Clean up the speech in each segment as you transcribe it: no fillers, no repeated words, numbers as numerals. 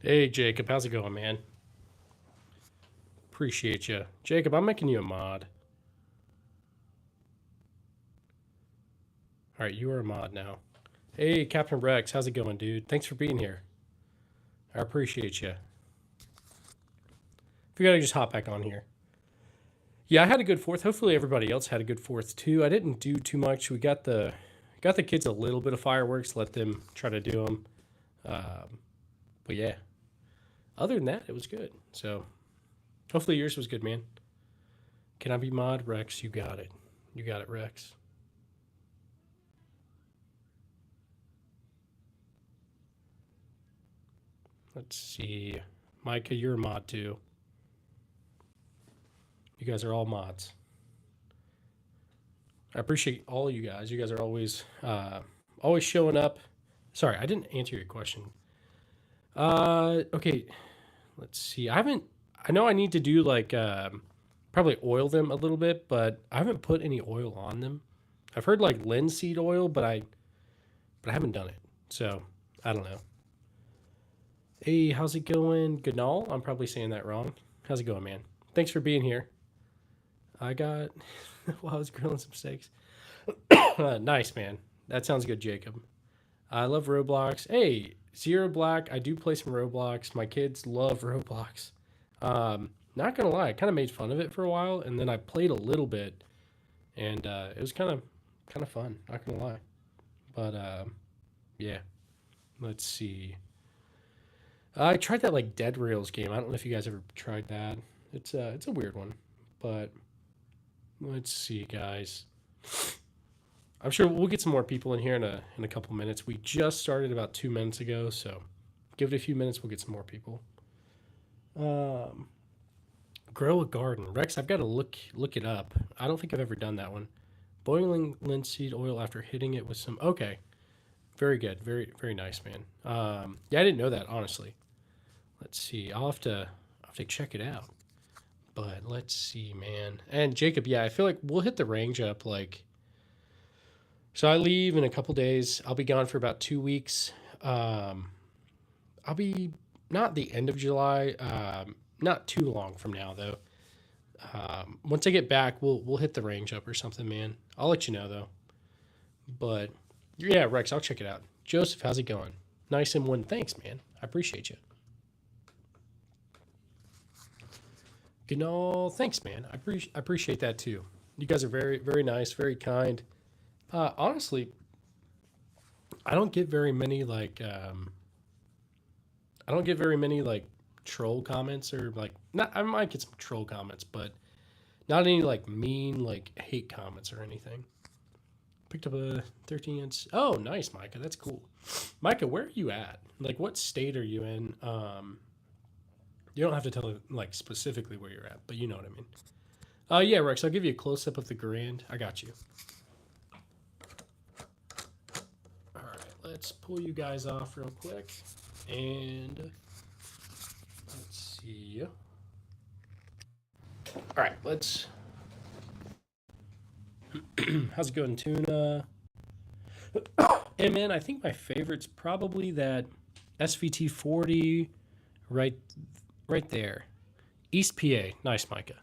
Hey, Jacob, how's it going, man? Appreciate you. Jacob, I'm making you a mod. All right, you are a mod now. Hey, Captain Rex, how's it going, dude? Thanks for being here. I appreciate you. Figured I'd just hop back on here. Yeah, I had a good fourth. Hopefully, everybody else had a good fourth too. I didn't do too much. We got the kids a little bit of fireworks. Let them try to do them. But yeah, other than that, it was good. So hopefully yours was good, man. Can I be mod, Rex? You got it. You got it, Rex. Let's see. Micah, you're a mod too. You guys are all mods. I appreciate all of you guys. You guys are always showing up. Sorry, I didn't answer your question. Okay. Let's see. I know I need to do like probably oil them a little bit, but I haven't put any oil on them. I've heard like linseed oil, but I haven't done it. So I don't know. Hey, how's it going? Ganal? I'm probably saying that wrong. How's it going, man? Thanks for being here. I got while I was grilling some steaks. Nice, man. That sounds good, Jacob. I love Roblox. Hey, Zero Black. I do play some Roblox. My kids love Roblox. Not gonna lie, I kind of made fun of it for a while, and then I played a little bit, and it was kind of fun. Not gonna lie, but yeah. Let's see. I tried that like Dead Rails game. I don't know if you guys ever tried that. It's a weird one, but let's see, guys. I'm sure we'll get some more people in here in a couple minutes. We just started about 2 minutes ago, so give it a few minutes. We'll get some more people. Um, Grow a garden, Rex. I've got to look it up. I don't think I've ever done that one. Boiling linseed oil after hitting it with some. Okay, very good, very nice, man. Yeah, I didn't know that honestly. Let's see. I'll have to check it out. But let's see, man. And Jacob, yeah, I feel like we'll hit the range up like. So I leave in a couple days. I'll be gone for about 2 weeks. Um, I'll be not the end of July. Not too long from now though. Once I get back, we'll hit the range up or something, man. I'll let you know though. But yeah, Rex, I'll check it out. Joseph, how's it going? Nice and one. Thanks, man. I appreciate you. Gnall, thanks, man. I appreciate that too. You guys are very nice, very kind. Honestly, I don't get very many I don't get very many like troll comments or like not. I might get some troll comments, but not any like mean like hate comments or anything. Picked up a 13-inch. Oh, nice, Micah. That's cool. Micah, where are you at? Like, what state are you in? You don't have to tell like specifically where you're at, but you know what I mean. Yeah, Rex. I'll give you a close up of the Grand. I got you. All right, let's pull you guys off real quick, and let's see. All right, let's. How's it going, Tuna? Hey, man, I think my favorite's probably that SVT 40 right right there. East PA. Nice, Micah.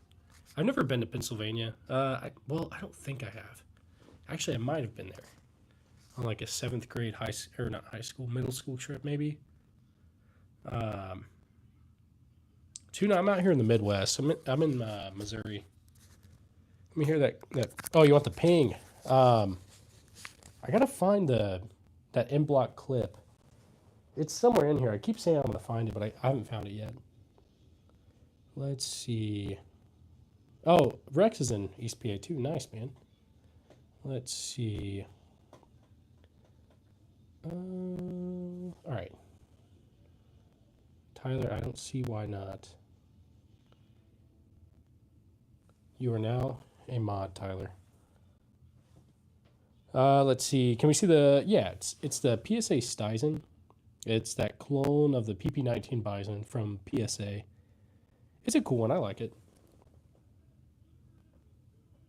I've never been to Pennsylvania. I don't think I have. Actually, I might have been there on like a seventh grade or not high school, middle school trip maybe. Um, Tuna, I'm out here in the Midwest. I'm in Missouri. Let me hear that. Oh, you want the ping? Um, I gotta find that M block clip. It's somewhere in here. I keep saying I'm gonna find it, but I haven't found it yet. Let's see. Oh, Rex is in East PA too. Nice, man. Let's see. All right. Tyler, I don't see why not. You are now a mod, Tyler. Let's see. Can we see the? Yeah, it's the PSA Stizen. It's that clone of the PP19 Bison from PSA. It's a cool one. I like it.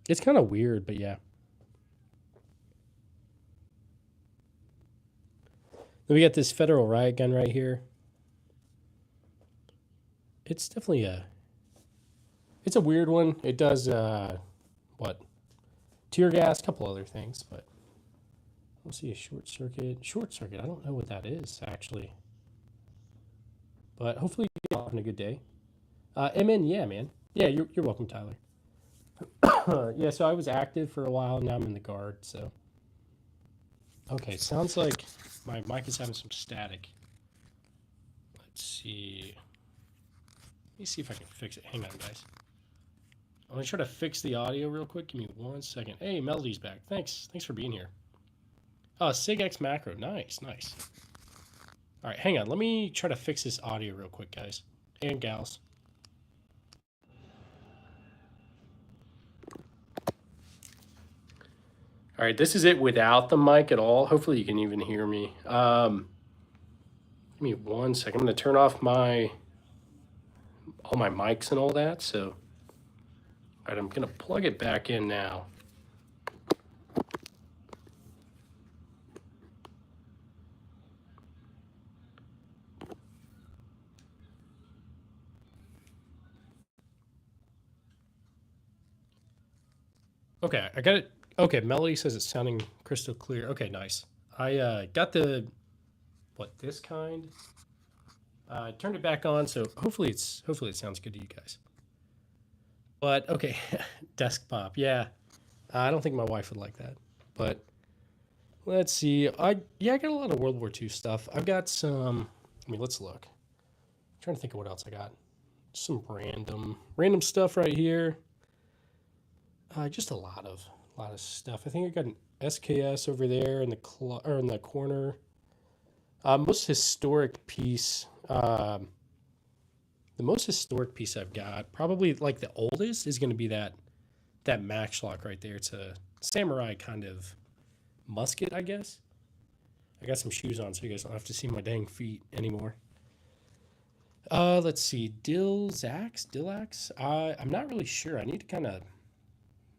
It's kind of weird, but yeah. Then we got this Federal Riot gun right here. it's definitely it's a weird one. It does what tear gas, a couple other things, but let's see a short circuit. Short circuit. I don't know what that is actually, but hopefully you're having a good day. MN, yeah, man. Yeah, you're welcome, Tyler. Yeah, so I was active for a while. Now I'm in the guard. So okay, sounds like my mic is having some static. Let's see. Let me see if I can fix it. Hang on, guys. I'm gonna try to fix the audio real quick. Give me 1 second. Hey, Melody's back. Thanks for being here. Oh, SIGX macro. Nice. All right, hang on. Let me try to fix this audio real quick, guys and gals. All right, this is it without the mic at all. Hopefully you can even hear me. Give me 1 second. I'm gonna turn off all my mics and all that. So, all right, I'm gonna plug it back in now. Okay, I got it. Okay, Melody says it's sounding crystal clear. Okay, nice. I got this kind. Turned it back on, so hopefully it sounds good to you guys. But okay, desktop. Yeah, I don't think my wife would like that. But let's see. I got a lot of World War II stuff. I've got some. I mean, let's look. I'm trying to think of what else I got. Some random stuff right here. Just a lot of stuff. I think I got an SKS over there in the corner. Most historic piece. The most historic piece I've got, probably like the oldest, is going to be that Matchlock right there. It's a samurai kind of musket, I guess. I got some shoes on, so you guys don't have to see my dang feet anymore. Let's see, Dillax. I'm not really sure. I need to kind of,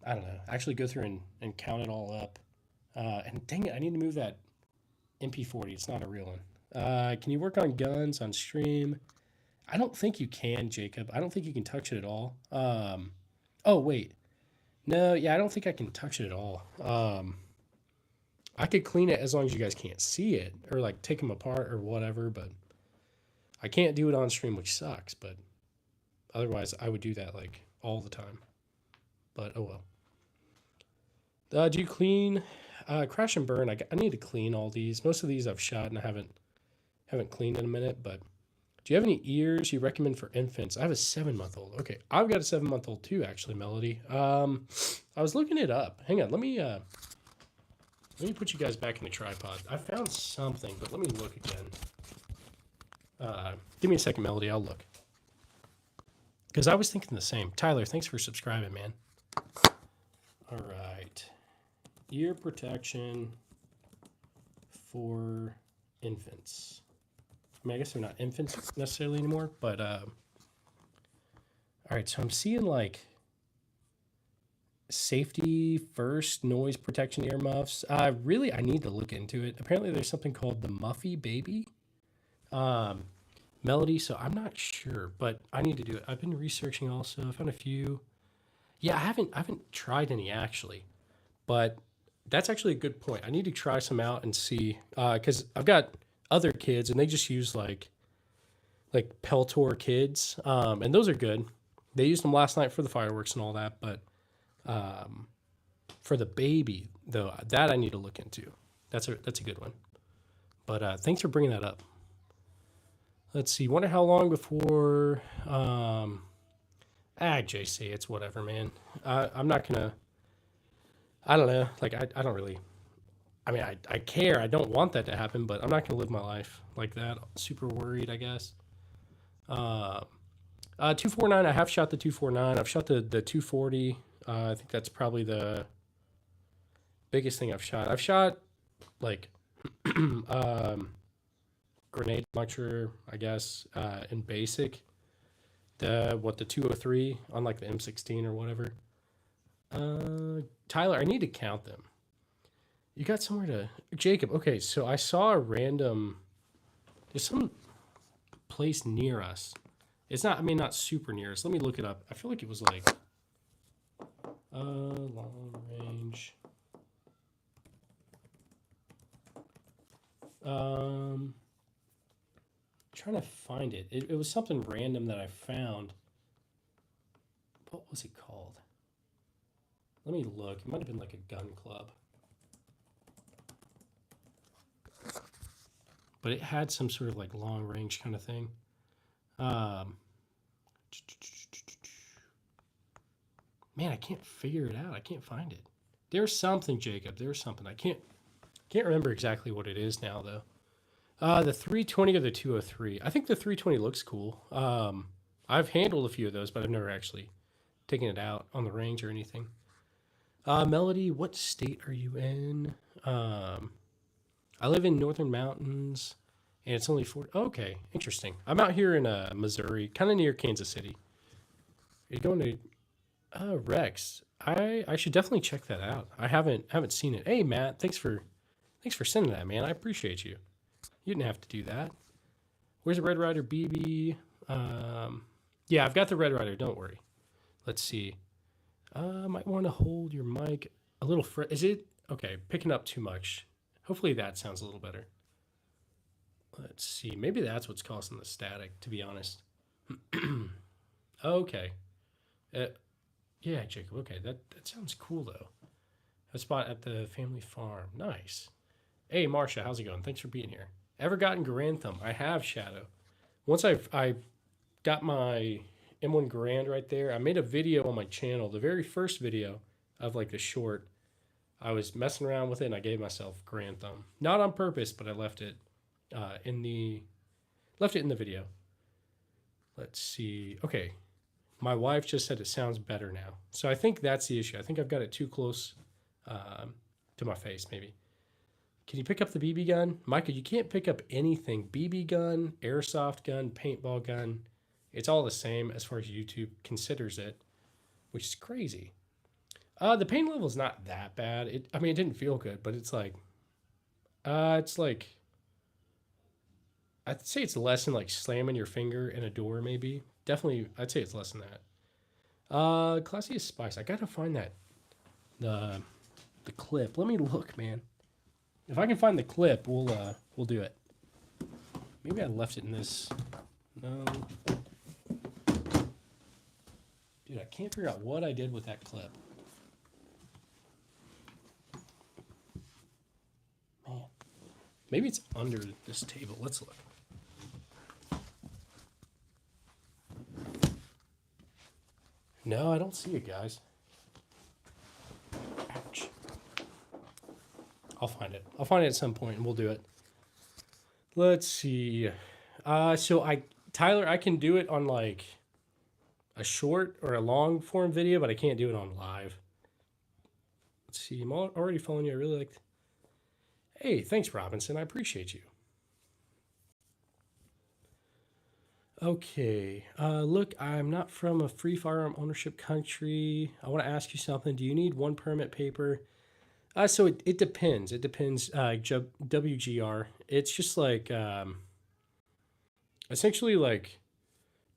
I don't know, actually go through and count it all up. And dang it, I need to move that MP40. It's not a real one. Can you work on guns on stream? I don't think you can, Jacob. I don't think you can touch it at all. Oh wait, no, yeah, I don't think I can touch it at all. I could clean it as long as you guys can't see it or like take them apart or whatever, but I can't do it on stream, which sucks. But otherwise, I would do that like all the time. But oh well. Do you clean? Crash and burn. I need to clean all these. Most of these I've shot and I haven't cleaned in a minute, but. Do you have any ears you recommend for infants? I have a 7-month-old. Okay, I've got a 7-month-old too, actually, Melody. I was looking it up. Hang on, let me put you guys back in the tripod. I found something, but let me look again. Give me a second, Melody. I'll look. Because I was thinking the same. Tyler, thanks for subscribing, man. All right, ear protection for infants. I mean, I guess they're not infants necessarily anymore, but all right. So I'm seeing like safety first noise protection earmuffs. Really, I need to look into it. Apparently, there's something called the Muffy Baby Melody. So I'm not sure, but I need to do it. I've been researching also. I found a few. Yeah, I haven't tried any actually, but that's actually a good point. I need to try some out and see because I've got other kids and they just use like Peltor kids, and those are good. They used them last night for the fireworks and all that, but for the baby though, that I need to look into. That's a good one. But thanks for bringing that up. Let's see. Wonder how long before JC, it's whatever, man. I'm not gonna. I don't know. Like I don't really. I mean, I care. I don't want that to happen, but I'm not gonna live my life like that. Super worried, I guess. 249. I have shot the 249. I've shot the 240. I think that's probably the biggest thing I've shot. I've shot like grenade launcher, I guess, in basic. The 203 on like the M16 or whatever. Tyler, I need to count them. You got somewhere to Jacob? Okay, so I saw a random. There's some place near us. It's not, I mean, not super near. So let me look it up. I feel like it was like long range. Trying to find it. It was something random that I found. What was it called? Let me look. It might have been like a gun club. But it had some sort of like long range kind of thing. Man, I can't figure it out. I can't find it. There's something, Jacob. There's something. I can't remember exactly what it is now though. The 320 or the 203. I think the 320 looks cool. I've handled a few of those, but I've never actually taken it out on the range or anything. Melody, what state are you in? I live in Northern Mountains, and it's only 4. Okay, interesting. I'm out here in Missouri, kind of near Kansas City. Are you going to Rex? I should definitely check that out. I haven't seen it. Hey Matt, thanks for sending that, man. I appreciate you. You didn't have to do that. Where's the Red Ryder BB? Yeah, I've got the Red Ryder. Don't worry. Let's see. Might want to hold your mic a little. Is it okay? Picking up too much. Hopefully that sounds a little better. Let's see. Maybe that's what's causing the static. To be honest. Okay. Yeah, Jacob. Okay, that sounds cool though. A spot at the family farm. Nice. Hey, Marsha, how's it going? Thanks for being here. Ever gotten Garantham? I have, Shadow. Once I got my M1 Garand right there, I made a video on my channel, the very first video of like the short. I was messing around with it and I gave myself Garantham. Not on purpose, but I left it in the video. Let's see. Okay. My wife just said it sounds better now. So I think that's the issue. I think I've got it too close to my face, maybe. Can you pick up the BB gun? Micah, you can't pick up anything. BB gun, airsoft gun, paintball gun. It's all the same as far as YouTube considers it, which is crazy. The pain level is not that bad. It didn't feel good, but it's like, I'd say it's less than like slamming your finger in a door, maybe. Definitely, I'd say it's less than that. Classiest Spice. I gotta find that the clip. Let me look, man. If I can find the clip, we'll do it. Maybe I left it in this. No. Dude, I can't figure out what I did with that clip. Man. Maybe it's under this table. Let's look. No, I don't see it, guys. Ouch. I'll find it. I'll find it at some point and we'll do it. Let's see. Tyler, I can do it on like a short or a long form video, but I can't do it on live. Let's see. I'm already following you. I really like. Hey, thanks, Robinson. I appreciate you. Okay. Look, I'm not from a free firearm ownership country. I want to ask you something. Do you need one permit paper? So it depends. It depends. WGR. It's just like essentially like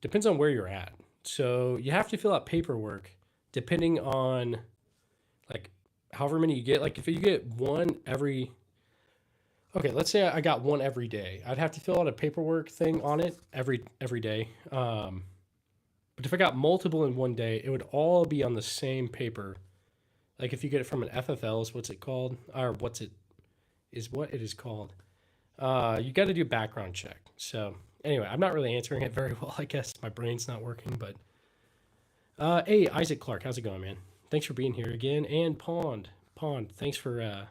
depends on where you're at. So you have to fill out paperwork depending on like however many you get. Like if you get one every. Okay, let's say I got one every day. I'd have to fill out a paperwork thing on it every day. But if I got multiple in one day, it would all be on the same paper. Like if you get it from an FFL is what's it called? Or what it is called. You got to do a background check. So anyway, I'm not really answering it very well. I guess my brain's not working, but hey, Isaac Clark, how's it going, man? Thanks for being here again. And Pond, thanks for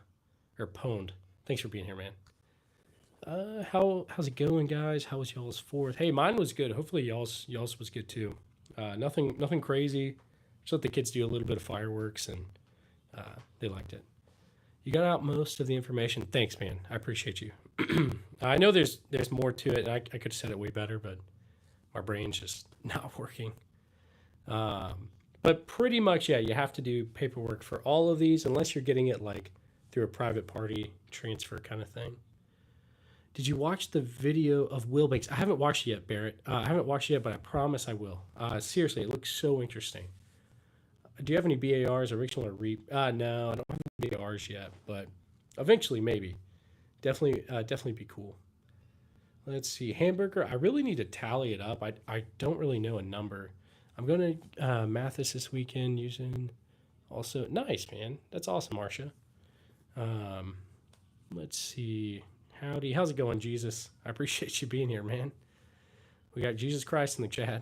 or Pond. Thanks for being here, man. How's it going, guys? How was y'all's 4th? Hey, mine was good. Hopefully y'all's was good too. Nothing crazy. Just let the kids do a little bit of fireworks, and they liked it. You got out most of the information. Thanks, man. I appreciate you. I know there's more to it, and I could have said it way better, but my brain's just not working. But pretty much, yeah, you have to do paperwork for all of these, unless you're getting it like through a private party transfer kind of thing. Did you watch the video of Will Banks? I haven't watched it yet, Barrett. I haven't watched it yet, but I promise I will. Seriously, it looks so interesting. Do you have any BARs, original or reap? No, I don't have any BARs yet, but eventually maybe. Definitely be cool. Let's see, hamburger. I really need to tally it up. I don't really know a number. I'm gonna math this weekend using. Also, nice man. That's awesome, Marcia. Um, let's see. Howdy, how's it going, Jesus? I appreciate you being here, man. We got Jesus Christ in the chat.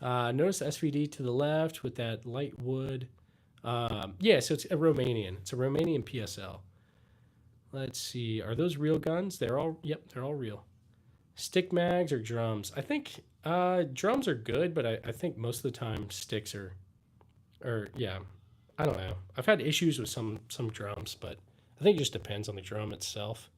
Notice SVD to the left with that light wood. Yeah, so it's a Romanian. It's a Romanian PSL. Let's see. Are those real guns? Yep, they're all real. Stick mags or drums? I think drums are good, but I think most of the time sticks yeah. I don't know. I've had issues with some drums, but I think it just depends on the drum itself.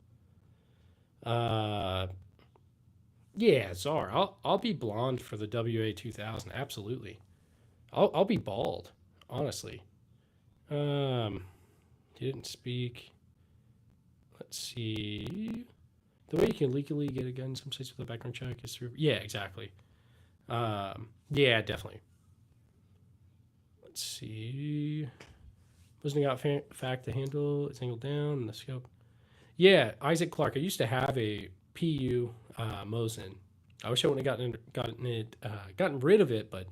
Yeah, Czar. I'll be blonde for the WA 2000. Absolutely. I'll be bald, honestly. Didn't speak. Let's see. The way you can legally get a gun in some states with a background check is through. Yeah, exactly. Yeah, definitely. Let's see. Wasn't got fact the handle. It's angled down and the scope. Yeah, Isaac Clark. I used to have a PU Mosin. I wish I wouldn't have gotten rid of it, but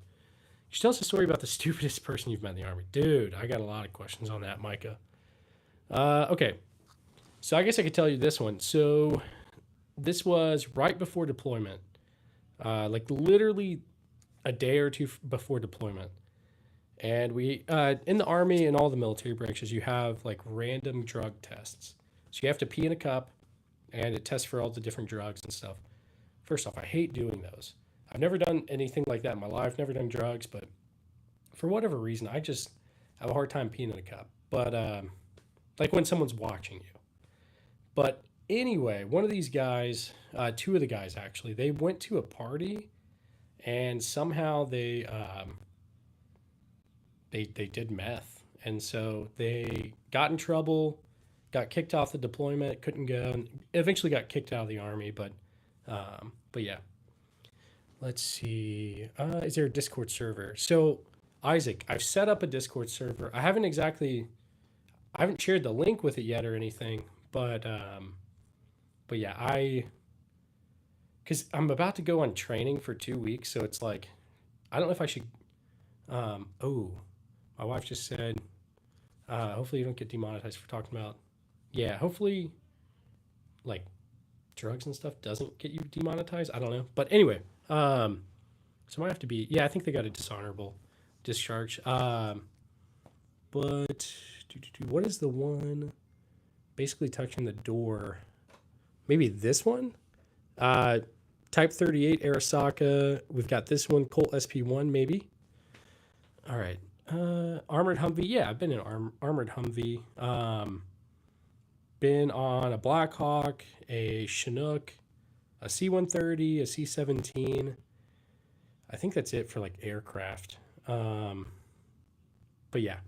she tells a story about the stupidest person you've met in the Army. Dude, I got a lot of questions on that, Micah. Okay. So I guess I could tell you this one. So this was right before deployment. Like literally a day or two before deployment. And we, in the Army and all the military branches, you have like random drug tests. So you have to pee in a cup and it tests for all the different drugs and stuff. First off, I hate doing those. I've never done anything like that in my life, never done drugs, but for whatever reason, I just have a hard time peeing in a cup. But like when someone's watching you. But anyway, one of these guys, two of the guys actually, they went to a party and somehow they did meth. And so they got in trouble, got kicked off the deployment, couldn't go, and eventually got kicked out of the Army. But yeah. Let's see. Is there a Discord server? So Isaac, I've set up a Discord server. I haven't shared the link with it yet or anything, but yeah, because I'm about to go on training for 2 weeks, so it's like, I don't know if I should. Oh, my wife just said, hopefully you don't get demonetized for talking about. Yeah, hopefully, like, drugs and stuff doesn't get you demonetized. I don't know, but anyway, so I might have to be. Yeah, I think they got a dishonorable discharge. But what is the one? Basically touching the door. Maybe this one? Type 38 Arasaka. We've got this one, Colt SP1, maybe. All right. Armored Humvee. Yeah, I've been in Armored Humvee. Been on a Blackhawk, a Chinook, a C-130, a C-17. I think that's it for like aircraft. But yeah,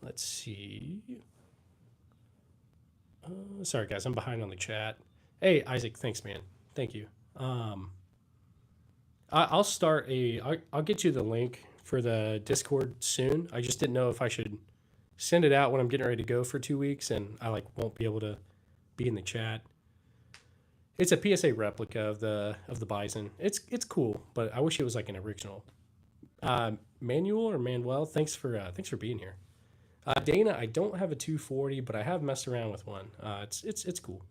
let's see. Sorry guys, I'm behind on the chat. Hey Isaac, thanks man. Thank you. I'll start I'll get you the link for the Discord soon. I just didn't know if I should send it out when I'm getting ready to go for 2 weeks and I like won't be able to be in the chat. It's a PSA replica of the Bison. It's cool, but I wish it was like an original. Manuel or Manuel, thanks for being here. Dana, I don't have a 240, but I have messed around with one. It's cool.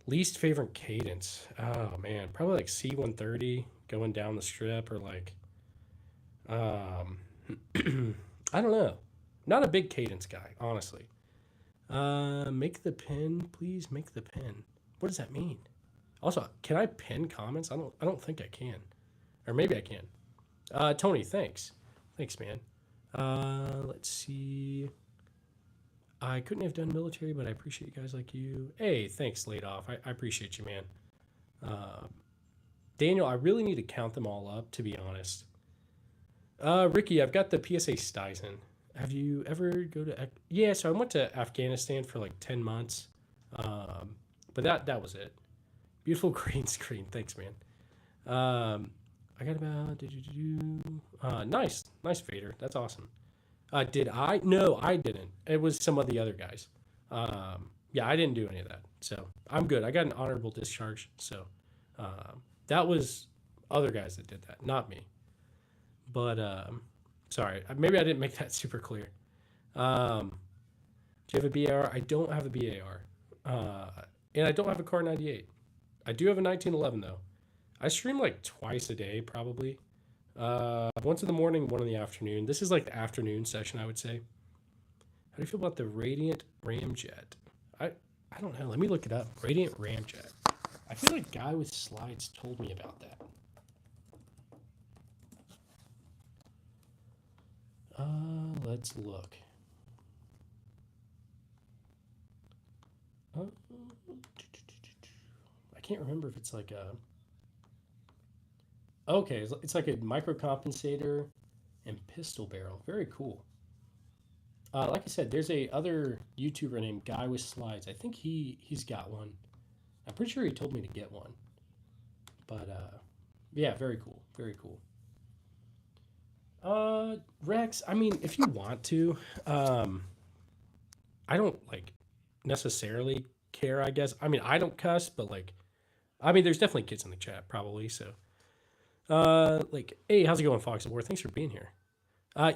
Least favorite cadence. Oh man, probably like C-130 going down the strip or like I don't know. Not a big cadence guy, honestly. Make the pin, please make the pin. What does that mean? Also, can I pin comments? I don't think I can. Or maybe I can. Tony, thanks. Thanks, man. Let's see. I couldn't have done military, but I appreciate guys like you. Hey, thanks, laid off. I appreciate you, man. Daniel, I really need to count them all up, to be honest. Ricky, I've got the PSA Stuyson. Have you ever go to? Yeah, so I went to Afghanistan for like 10 months, but that was it. Beautiful green screen. Thanks, man. I got about nice, nice Vader. That's awesome. Did I? No, I didn't. It was some of the other guys. Yeah, I didn't do any of that, so I'm good. I got an honorable discharge, so that was other guys that did that, not me. But sorry, maybe I didn't make that super clear. Um, do you have a BAR? I don't have a BAR, and I don't have a Car 98. I do have a 1911 though. I stream like twice a day, probably. Once in the morning, one in the afternoon. This is like the afternoon session, I would say. How do you feel about the Radiant Ramjet? I I don't know. Let me look it up. Radiant Ramjet. I feel like Guy with Slides told me about that. Let's look. Uh, I can't remember if it's like a. Okay, it's like a micro compensator and pistol barrel. Very cool. Like I said, there's a other YouTuber named Guy with Slides. I think he's got one. I'm pretty sure he told me to get one. But yeah, very cool. Very cool. Rex, I mean, if you want to, I don't like necessarily care, I guess. I mean, I don't cuss, but like I mean, there's definitely kids in the chat probably, so like, hey, how's it going, Fox of War? Thanks for being here.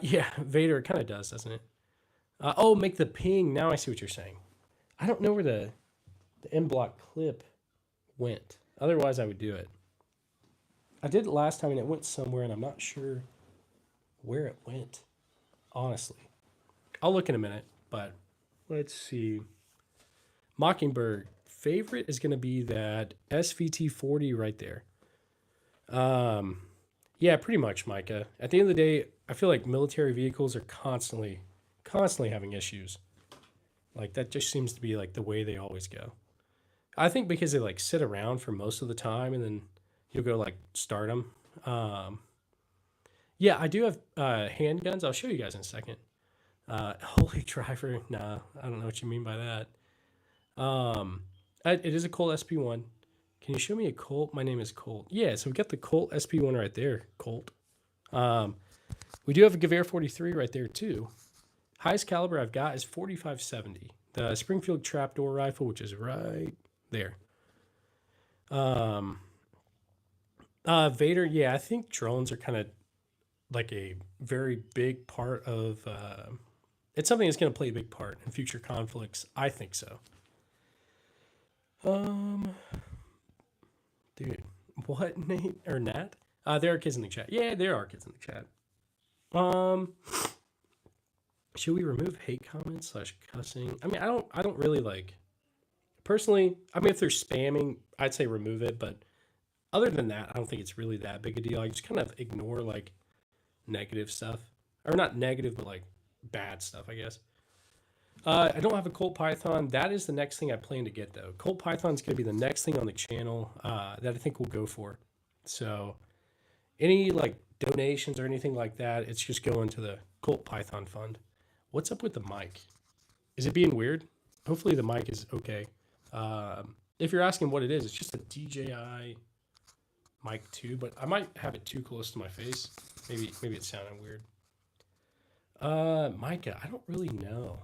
Yeah, Vader kind of does, doesn't it? Oh, make the ping. Now I see what you're saying. I don't know where the end block clip went. Otherwise, I would do it. I did it last time and it went somewhere, and I'm not sure where it went. Honestly, I'll look in a minute. But let's see. Mockingbird favorite is going to be that SVT 40 right there. Yeah, pretty much, Micah. At the end of the day, I feel like military vehicles are constantly having issues. Like that just seems to be like the way they always go. I think because they like sit around for most of the time and then you'll go like start them. Um, yeah, I do have handguns. I'll show you guys in a second. Holy driver. Nah, I don't know what you mean by that. It is a Colt SP1. Can you show me a Colt? My name is Colt. Yeah, so we got the Colt SP1 right there, Colt. Um, we do have a Gewehr 43 right there too. Highest caliber I've got is 4570. The Springfield trapdoor rifle, which is right there. Um, Vader, yeah, I think drones are kind of like a very big part of. It's something that's going to play a big part in future conflicts. I think so. Um, dude, what Nate or Nat? There are kids in the chat. Yeah, there are kids in the chat. Um, should we remove hate comments slash cussing? I mean, I don't really like. Personally, I mean, if they're spamming, I'd say remove it. But other than that, I don't think it's really that big a deal. I just kind of ignore like negative stuff, or not negative, but like bad stuff, I guess. I don't have a Colt Python. That is the next thing I plan to get though. Colt Python's going to be the next thing on the channel that I think we'll go for. So any like donations or anything like that, it's just going to the Colt Python fund. What's up with the mic? Is it being weird? Hopefully the mic is okay. If you're asking what it is, it's just a DJI mic 2, but I might have it too close to my face. Maybe it's sounding weird. Micah, I don't really know.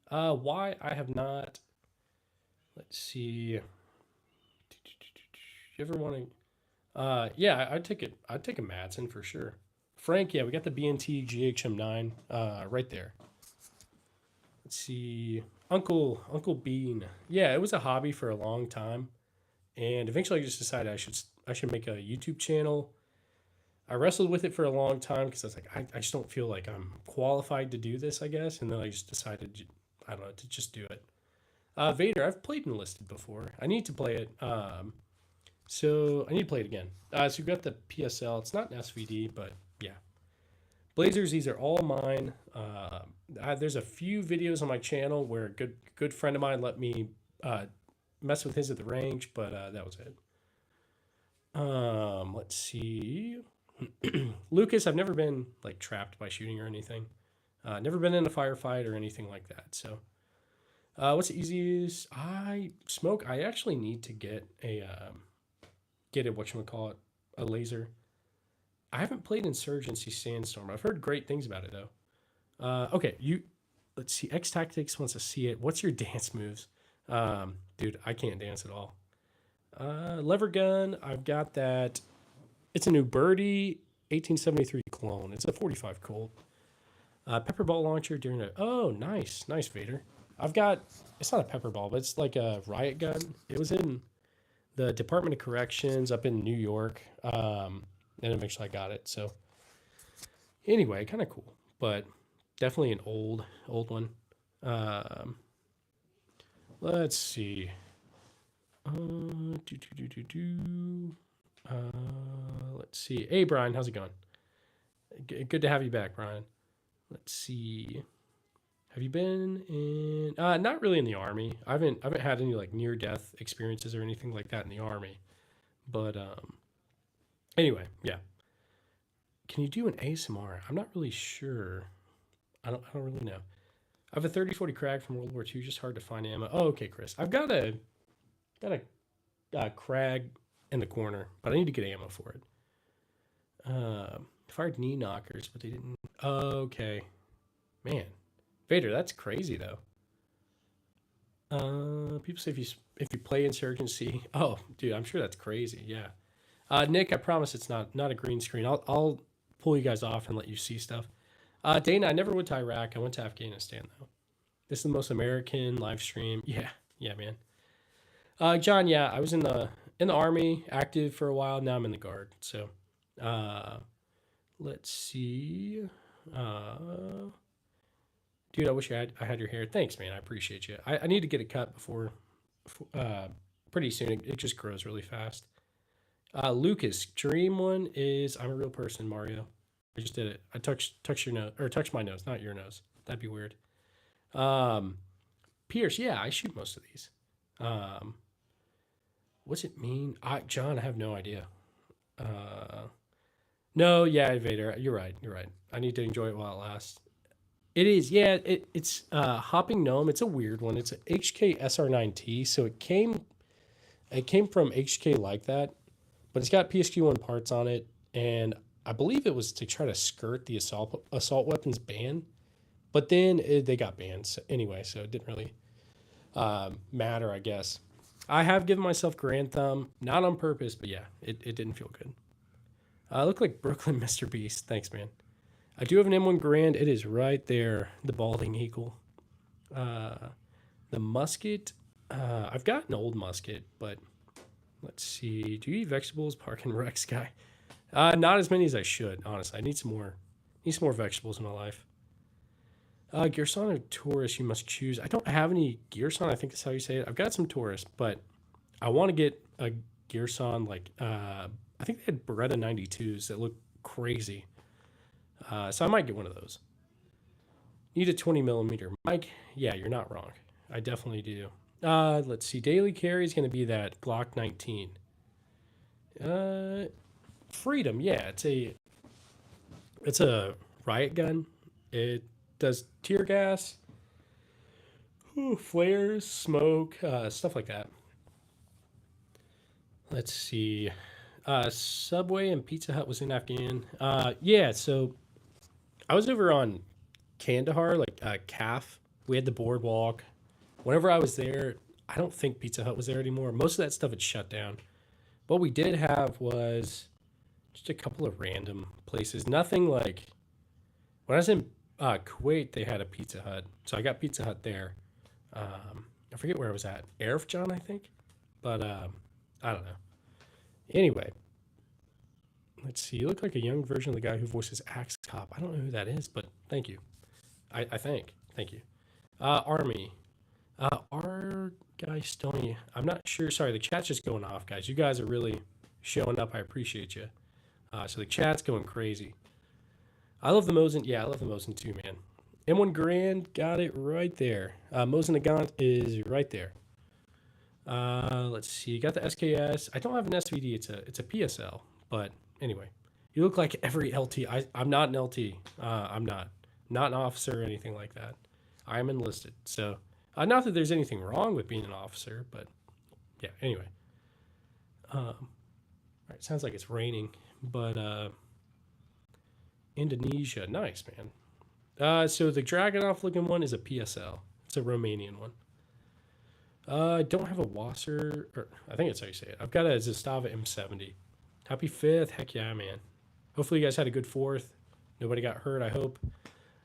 Why I have not. Let's see. You ever want to? Yeah, I'd take it. I'd take a Madsen for sure. Frank, yeah, we got the BNT GHM9 right there. Let's see. Uncle Bean. Yeah, it was a hobby for a long time, and eventually I just decided I should make a YouTube channel. I wrestled with it for a long time because I was like, I just don't feel like I'm qualified to do this, I guess. And then I just decided, I don't know, to just do it. Vader, I've played Enlisted before. I need to play it. So I need to play it again. So we've got the PSL. It's not an SVD, but yeah. Blazers, these are all mine. There's a few videos on my channel where a good friend of mine let me mess with his at the range, but that was it. Let's see. Lucas, I've never been like trapped by shooting or anything. Never been in a firefight or anything like that. So What's the easiest? I smoke. I actually need to get a whatchamacallit, a laser. I haven't played Insurgency Sandstorm. I've heard great things about it though. Okay, let's see. X Tactics wants to see it. What's your dance moves? Dude, I can't dance at all. Lever gun. I've got that. It's a new Birdie 1873 clone. It's a 45 Colt. Pepper ball launcher during a. Oh, nice, nice Vader. I've got. It's not a pepper ball, but it's like a riot gun. It was in the Department of Corrections up in New York. And eventually I got it. So anyway, kind of cool, but definitely an old one. Um, let's see. Do, do, do, do, do. Let's see. Hey, Brian, how's it going? Good to have you back, Brian. Let's see. Have you been in? Not really in the army. I haven't had any like near death experiences or anything like that in the army. But anyway, yeah. Can you do an ASMR? I'm not really sure. I don't really know. I have a 3040 Crag from World War II. Just hard to find ammo. Oh, okay, Chris. I've got a Crag in the corner, but I need to get ammo for it. Fired knee knockers, but they didn't. Okay, man, Vader, that's crazy though. People say if you play Insurgency, oh, dude, I'm sure that's crazy. Yeah. Nick, I promise it's not a green screen. I'll pull you guys off and let you see stuff. Dana, I never went to Iraq. I went to Afghanistan though. This is the most American live stream. Yeah, yeah, man. John, yeah, I was in the army, active for a while. Now I'm in the guard. So, uh, let's see. Uh, dude, I wish I had your hair. Thanks, man. I appreciate you. I need to get it cut uh, pretty soon. It just grows really fast. Lucas, dream one is I'm a real person, Mario. I just did it. I touched your nose or touched my nose, not your nose. That'd be weird. Um, Pierce, yeah, I shoot most of these. Um, what's it mean? John, I have no idea. Uh, no, yeah, Vader, you're right. You're right. I need to enjoy it while it lasts. It is, yeah. It's Hopping Gnome. It's a weird one. It's a HK SR9T, so it came from HK like that, but it's got PSQ1 parts on it, and I believe it was to try to skirt the assault weapons ban, but then they got banned anyway, so it didn't really matter, I guess. I have given myself Grand Thumb, not on purpose, but yeah, it didn't feel good. I look like Brooklyn Mr. Beast. Thanks, man. I do have an M1 Grand. It is right there, the balding eagle. Uh, the musket. I've got an old musket, but let's see. Do you eat vegetables? Park and Rex guy. Not as many as I should, honestly. I need some more. Need some more vegetables in my life. Gearson or Taurus, you must choose. I don't have any Gearson. I think that's how you say it. I've got some Taurus, but I want to get a Gearson like I think they had Beretta 92s that look crazy. So I might get one of those. Need a 20 millimeter. Mike, yeah, you're not wrong. I definitely do. Let's see. Daily carry is going to be that Glock 19. Uh, Freedom, yeah, it's a riot gun. It does tear gas, flares, smoke, stuff like that. Let's see. Subway and Pizza Hut was in Afghan. Yeah, so I was over on Kandahar, like CAF. We had the boardwalk. Whenever I was there, I don't think Pizza Hut was there anymore. Most of that stuff had shut down. What we did have was just a couple of random places. Nothing like when I was in Kuwait, they had a Pizza Hut, so I got Pizza Hut there. I forget where I was at, Arif John, I think, but I don't know. Anyway, let's see. You look like a young version of the guy who voices Axe Cop. I don't know who that is, but thank you. I think. Thank you. Army. Our guy Stony. I'm not sure. Sorry, the chat's just going off, guys. You guys are really showing up. I appreciate you. So the chat's going crazy. I love the Mosin. Yeah, I love the Mosin too, man. M1 Grand got it right there. Mosin Nagant is right there. Let's see. Got the SKS. I don't have an SVD. It's a PSL. But anyway, you look like every LT. I'm not an LT. I'm not an officer or anything like that. I am enlisted. So Not that there's anything wrong with being an officer, but yeah. Anyway, all right. Sounds like it's raining, but Indonesia, nice man. So the Dragunov looking one is a PSL. It's a Romanian one. I don't have a Wasser, or I think that's how you say it. I've got a Zastava M70. Happy 5th. Heck yeah, man. Hopefully you guys had a good 4th. Nobody got hurt, I hope.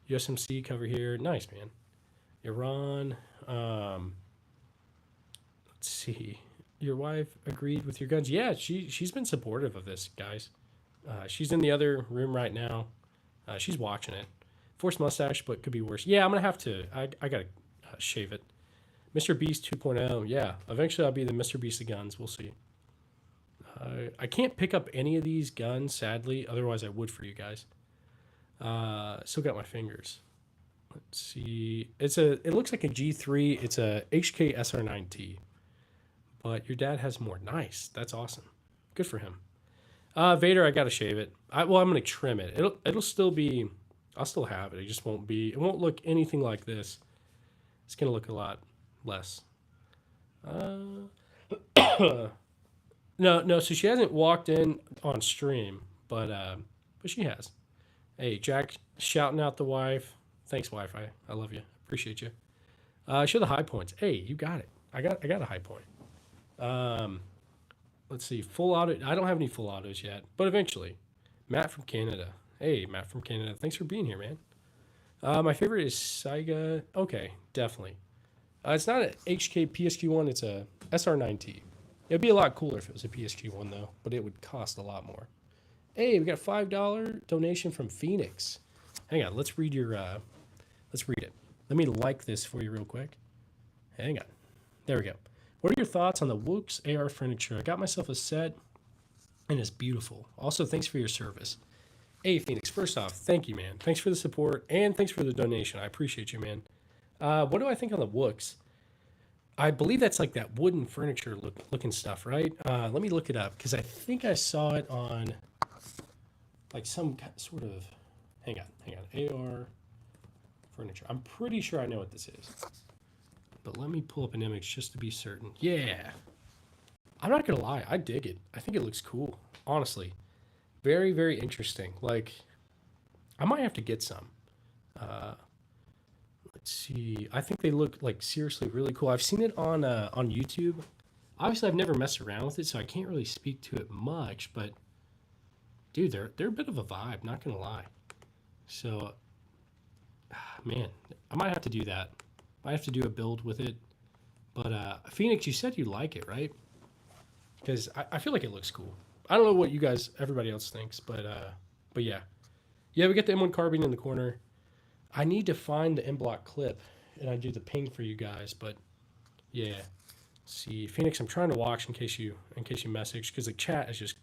USMC cover here. Nice, man. Iran. Let's see. Your wife agreed with your guns? Yeah, she's been supportive of this, guys. She's in the other room right now. She's watching it. Forced mustache, but could be worse. Yeah, I'm going to have to. I got to shave it. Mr. Beast 2.0. Yeah, eventually I'll be the Mr. Beast of guns. We'll see. I can't pick up any of these guns, sadly. Otherwise, I would for you guys. Still got my fingers. Let's see. It looks like a G3. It's a HK SR9T. But your dad has more. Nice. That's awesome. Good for him. Vader, I gotta shave it. I'm gonna trim it. It'll still be. I'll still have it. It just won't be. It won't look anything like this. It's gonna look a lot less. No. So she hasn't walked in on stream, but she has. Hey, Jack, shouting out the wife. Thanks, wife. I love you. Appreciate you. Show the high points. Hey, you got it. I got a high point. Let's see. Full auto. I don't have any full autos yet, but eventually. Matt from Canada. Hey, Matt from Canada. Thanks for being here, man. My favorite is Saiga. Okay, definitely. It's not an HK PSQ1. It's a SR9T. It'd be a lot cooler if it was a PSQ1 though, but it would cost a lot more. Hey, we got a $5 donation from Phoenix. Hang on, let's read it. Let me like this for you real quick. Hang on. There we go. What are your thoughts on the Wooks AR furniture? I got myself a set, and it's beautiful. Also, thanks for your service. Hey, Phoenix, first off, thank you, man. Thanks for the support, and thanks for the donation. I appreciate you, man. What do I think on the Wooks? I believe that's like that wooden furniture looking stuff, right? Let me look it up, because I think I saw it on like some sort of... Hang on. AR furniture. I'm pretty sure I know what this is. But let me pull up an image just to be certain. Yeah. I'm not going to lie. I dig it. I think it looks cool. Honestly. Very, very interesting. Like, I might have to get some. Let's see. I think they look like seriously really cool. I've seen it on YouTube. Obviously, I've never messed around with it, so I can't really speak to it much. But, dude, they're a bit of a vibe. Not going to lie. So, man, I might have to do that. I have to do a build with it. But Phoenix, you said you like it, right? Because I feel like it looks cool. I don't know what everybody else thinks, but yeah. Yeah, we got the M1 carbine in the corner. I need to find the M-Block clip, and I do the ping for you guys, but yeah. Let's see, Phoenix, I'm trying to watch in case you message, because the chat is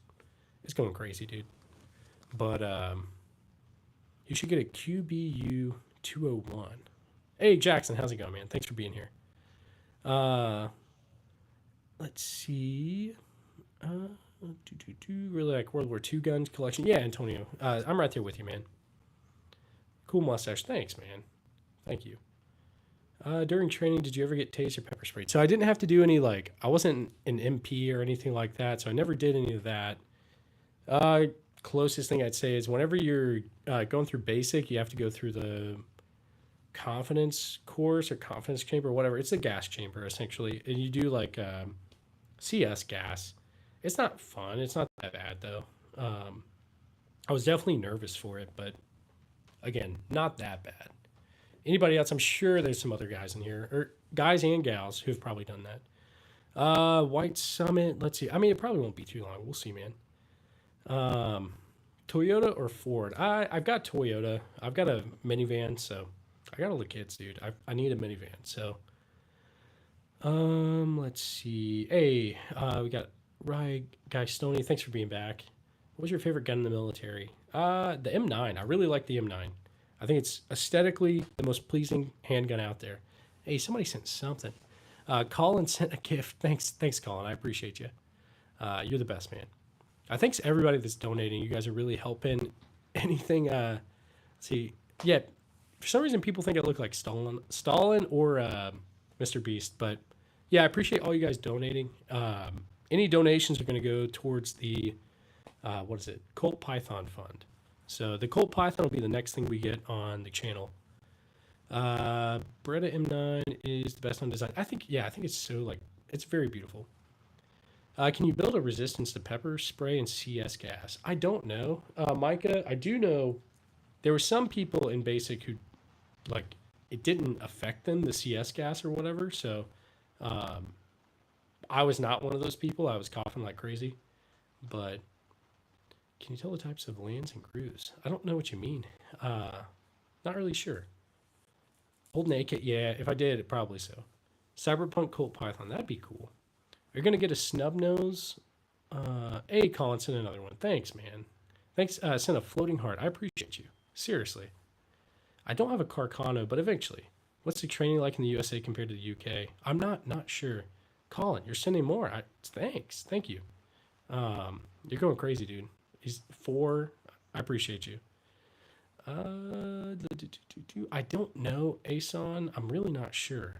it's going crazy, dude. But you should get a QBU 201. Hey, Jackson, how's it going, man? Thanks for being here. Let's see. Really like World War II guns collection. Yeah, Antonio. I'm right there with you, man. Cool mustache. Thanks, man. Thank you. During training, did you ever get tased or pepper sprayed? So I didn't have to do any, like, I wasn't an MP or anything like that, so I never did any of that. Closest thing I'd say is whenever you're going through basic, you have to go through the confidence course or confidence chamber, whatever. It's a gas chamber, essentially. And you do, like, CS gas. It's not fun. It's not that bad, though. I was definitely nervous for it, but again, not that bad. Anybody else? I'm sure there's some other guys in here, or guys and gals who've probably done that. White Summit. Let's see. I mean, it probably won't be too long. We'll see, man. Toyota or Ford? I've got Toyota. I've got a minivan, so I got all the kids, dude. I need a minivan, so. Let's see. Hey, we got Guy Stoney. Thanks for being back. What's your favorite gun in the military? The M9. I really like the M9. I think it's aesthetically the most pleasing handgun out there. Hey, somebody sent something. Colin sent a gift. Thanks, Colin. I appreciate you. You're the best, man. Thanks to everybody that's donating. You guys are really helping. Anything? Let's see. Yeah. For some reason, people think I look like Stalin or Mr. Beast. But yeah, I appreciate all you guys donating. Any donations are going to go towards the what is it? Colt Python Fund. So the Colt Python will be the next thing we get on the channel. Beretta M9 is the best on design. I think it's so like it's very beautiful. Can you build a resistance to pepper spray and CS gas? I don't know, Micah. I do know there were some people in basic who like it didn't affect them, the CS gas or whatever. So I was not one of those people. I was coughing like crazy. But can you tell the types of lands and grooves? I don't know what you mean. Not really sure. Old naked, yeah. If I did, probably so. Cyberpunk Colt Python, that'd be cool. You're gonna get a snub nose. Hey, Colin, send another one. Thanks, man. Thanks. Send a floating heart. I appreciate you. Seriously. I don't have a Carcano, but eventually. What's the training like in the USA compared to the UK? I'm not sure. Colin, you're sending more. Thanks. Thank you. You're going crazy, dude. He's 4. I appreciate you. I don't know, Ason. I'm really not sure.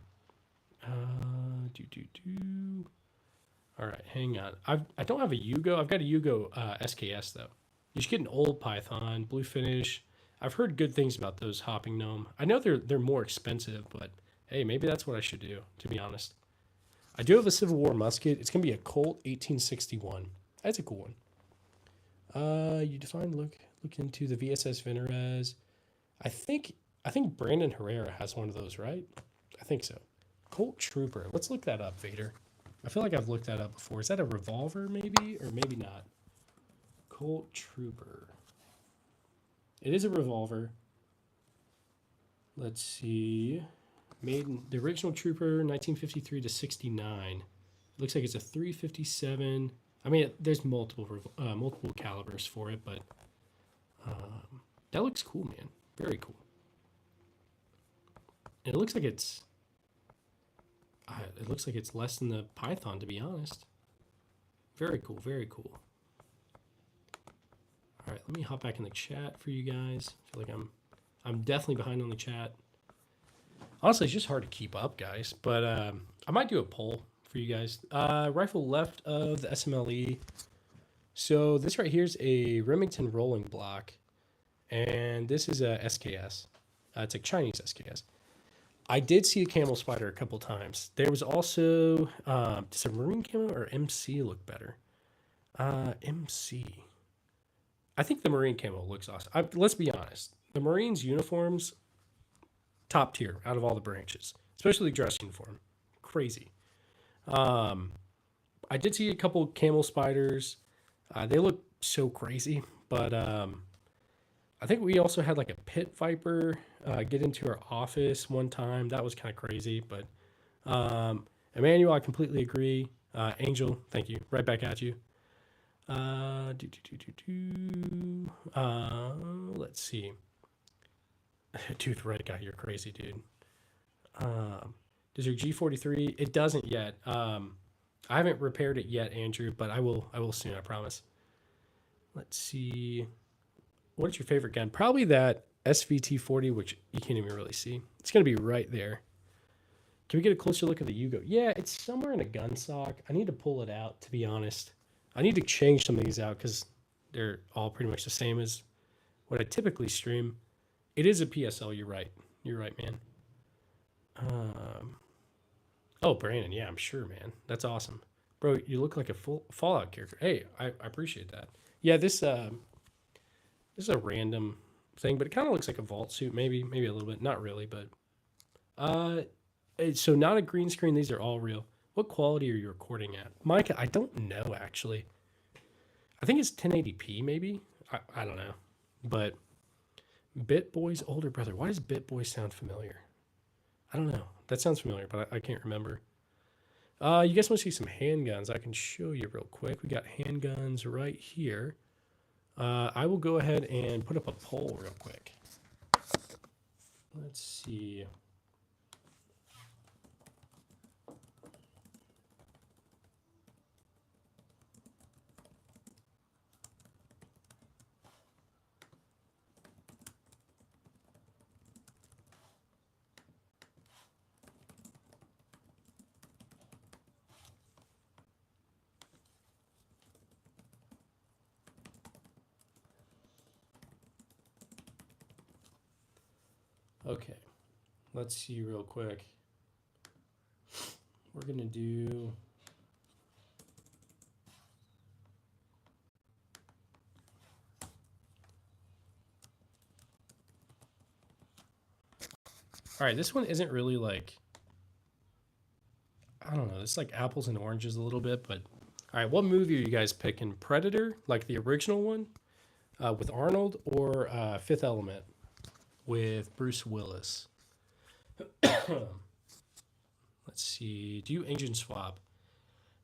All right, hang on. I don't have a Yugo. I've got a Yugo SKS though. You should get an old Python, blue finish. I've heard good things about those Hopping Gnome. I know they're more expensive, but hey, maybe that's what I should do. To be honest, I do have a Civil War musket. It's gonna be a Colt 1861. That's a cool one. You look into the VSS Venerez. I think Brandon Herrera has one of those, right? I think so. Colt Trooper. Let's look that up, Vader. I feel like I've looked that up before. Is that a revolver, maybe? Or maybe not. Colt Trooper. It is a revolver. Let's see. Made in the original Trooper, 1953 to 69. It looks like it's a 357. I mean, there's multiple calibers for it, but that looks cool, man. Very cool. And it looks like it's less than the Python, to be honest. Very cool, very cool. All right, let me hop back in the chat for you guys. I feel like I'm definitely behind on the chat. Honestly, it's just hard to keep up, guys. But I might do a poll for you guys. Rifle left of the SMLE. So this right here is a Remington rolling block, and this is a SKS. It's a Chinese SKS. I did see a camel spider a couple times. There was also does a marine camo or MC look better? MC. I think the marine camo looks awesome. Let's be honest. The Marines uniforms, top tier out of all the branches, especially dress uniform. Crazy. I did see a couple camel spiders. They look so crazy, but I think we also had like a pit viper get into our office one time. That was kind of crazy, but Emmanuel, I completely agree. Angel, thank you. Right back at you. Let's see. Tooth red guy, you're crazy, dude. Does your G43? It doesn't yet. I haven't repaired it yet, Andrew, but I will soon, I promise. Let's see. What is your favorite gun? Probably that SVT40, which you can't even really see. It's going to be right there. Can we get a closer look at the Yugo? Yeah, it's somewhere in a gun sock. I need to pull it out, to be honest. I need to change some of these out because they're all pretty much the same as what I typically stream. It is a PSL, you're right. You're right, man. Oh, Brandon, yeah, I'm sure, man. That's awesome. Bro, you look like a full Fallout character. Hey, I appreciate that. Yeah, this is a random thing, but it kind of looks like a vault suit, maybe a little bit. Not really, but so not a green screen. These are all real. What quality are you recording at? Micah, I don't know, actually. I think it's 1080p, maybe. I don't know. But BitBoy's older brother. Why does BitBoy sound familiar? I don't know. That sounds familiar, but I can't remember. You guys want to see some handguns? I can show you real quick. We got handguns right here. I will go ahead and put up a poll real quick. Let's see. Okay, let's see real quick. We're gonna do. All right, this one isn't really like, I don't know. It's like apples and oranges a little bit, but all right. What movie are you guys picking? Predator, like the original one, with Arnold, or Fifth Element with Bruce Willis? Let's see. Do you engine swap?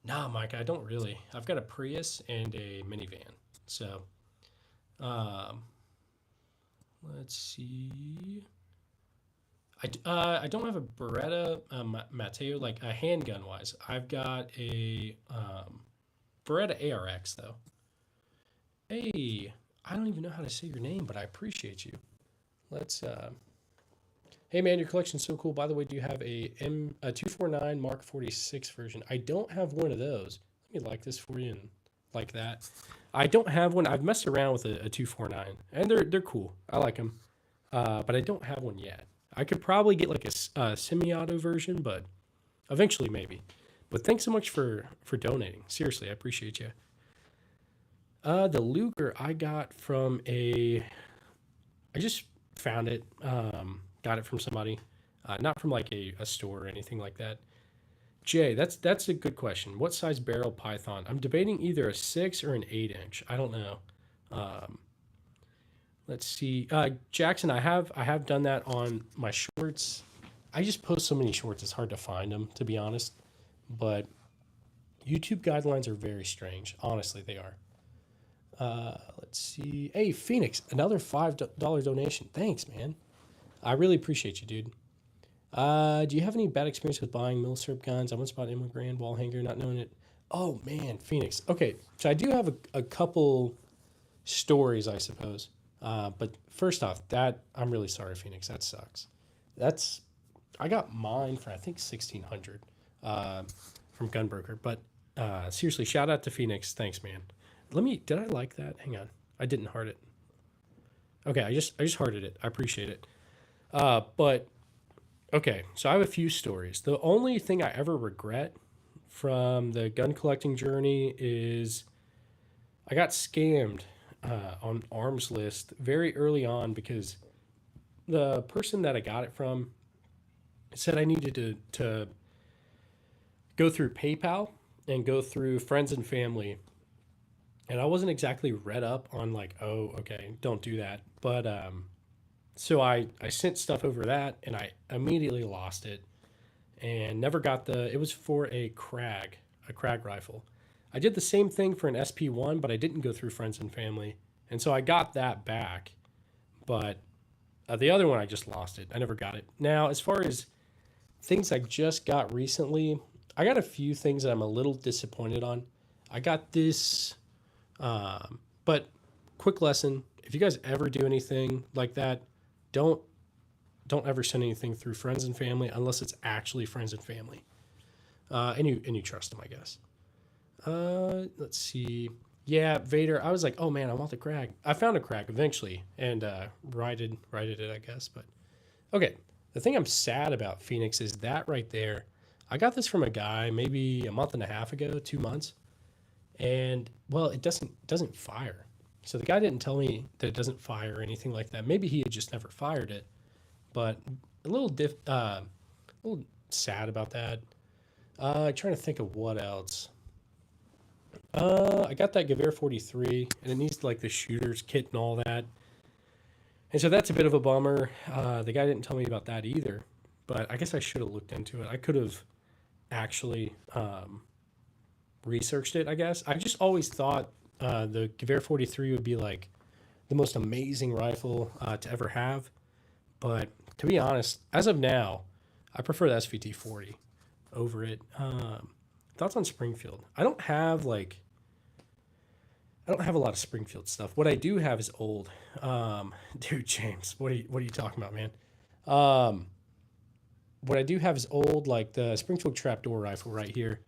Nah, Mike, I don't really. I've got a Prius and a minivan. So, um, let's see. I don't have a Beretta Mateo, like a handgun wise. I've got a Beretta ARX though. Hey, I don't even know how to say your name, but I appreciate you. Let's. Hey man, your collection's so cool. By the way, do you have a 249 Mark 46 version? I don't have one of those. Let me like this for you and like that. I don't have one. I've messed around with a 249, and they're cool. I like them, but I don't have one yet. I could probably get like a semi-auto version, but eventually maybe. But thanks so much for donating. Seriously, I appreciate you. The Luger I got from I just found it. Got it from somebody, not from like a store or anything like that. Jay, that's a good question. What size barrel python? I'm debating either a 6 or an 8 inch. I don't know. Um, let's see. Jackson, I have done that on my shorts. I just post so many shorts, it's hard to find them, to be honest. But YouTube guidelines are very strange. Honestly, they are. Let's see. Hey, Phoenix, another $5 donation. Thanks, man. I really appreciate you, dude. Do you have any bad experience with buying milsurp guns? I once bought an Immigrant wall hanger, not knowing it. Oh man, Phoenix. Okay, so I do have a couple stories, I suppose. But first off, that I'm really sorry, Phoenix. That sucks. That's I got mine for I think 1600 uh, from Gunbroker. But seriously, shout out to Phoenix. Thanks, man. Let me. Did I like that? Hang on. I didn't heart it. Okay, I just hearted it. I appreciate it. But okay, so I have a few stories. The only thing I ever regret from the gun collecting journey is I got scammed on Arms List very early on because the person that I got it from said I needed to go through PayPal and go through friends and family. And I wasn't exactly read up on like, oh, okay, don't do that. But so I sent stuff over that and I immediately lost it and never got it was for a Krag rifle. I did the same thing for an SP1, but I didn't go through friends and family. And so I got that back, but the other one I just lost it. I never got it. Now, as far as things I just got recently, I got a few things that I'm a little disappointed on. I got this but quick lesson, if you guys ever do anything like that, don't don't ever send anything through friends and family unless it's actually friends and family. And you trust them, I guess. Let's see. Yeah, Vader. I was like, oh man, I want the Krag. I found a Krag eventually and righted it, I guess. But okay, the thing I'm sad about Phoenix is that right there. I got this from a guy maybe a month and a half ago, 2 months, and well, it doesn't fire. So the guy didn't tell me that it doesn't fire or anything like that. Maybe he had just never fired it, but a little sad about that. Trying to think of what else. I got that Gewehr 43, and it needs like the shooter's kit and all that. And so that's a bit of a bummer. The guy didn't tell me about that either, but I guess I should have looked into it. I could have actually researched it, I guess. I just always thought the Gewehr 43 would be like the most amazing rifle to ever have. But to be honest, as of now, I prefer the SVT 40 over it. Thoughts on Springfield? I don't have a lot of Springfield stuff. What I do have is old. Dude, James, what are you talking about, man? Um, what I do have is old, like the Springfield trapdoor rifle right here,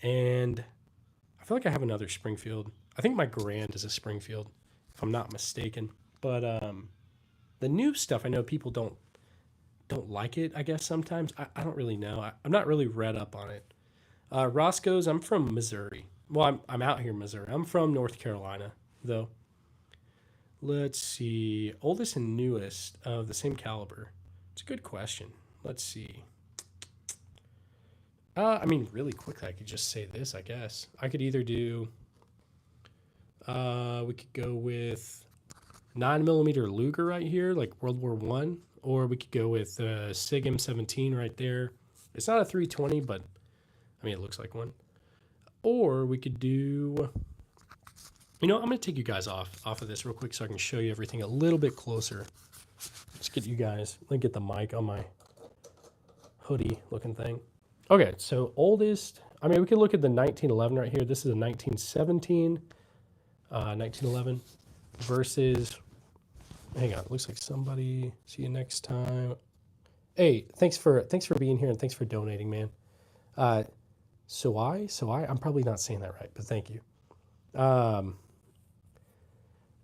and I feel like I have another Springfield. I think my Grand is a Springfield, if I'm not mistaken. But the new stuff, I know people don't don't like it, I guess, sometimes. I don't really know. I'm not really read up on it. Roscoe's, I'm from Missouri. Well, I'm out here in Missouri. I'm from North Carolina, though. Let's see. Oldest and newest of the same caliber. It's a good question. Let's see. I mean, really quickly, I could just say this, I guess. I could either do, we could go with 9 millimeter Luger right here, like World War One, or we could go with Sig M17 right there. It's not a 320, but I mean, it looks like one. Or we could do, I'm going to take you guys off of this real quick so I can show you everything a little bit closer. Let's get you guys, let me get the mic on my hoodie looking thing. Okay, so oldest, I mean, we could look at the 1911 right here. This is a 1917, 1911 versus, hang on, it looks like somebody, see you next time. Hey, thanks for being here and thanks for donating, man. So I'm probably not saying that right, but thank you.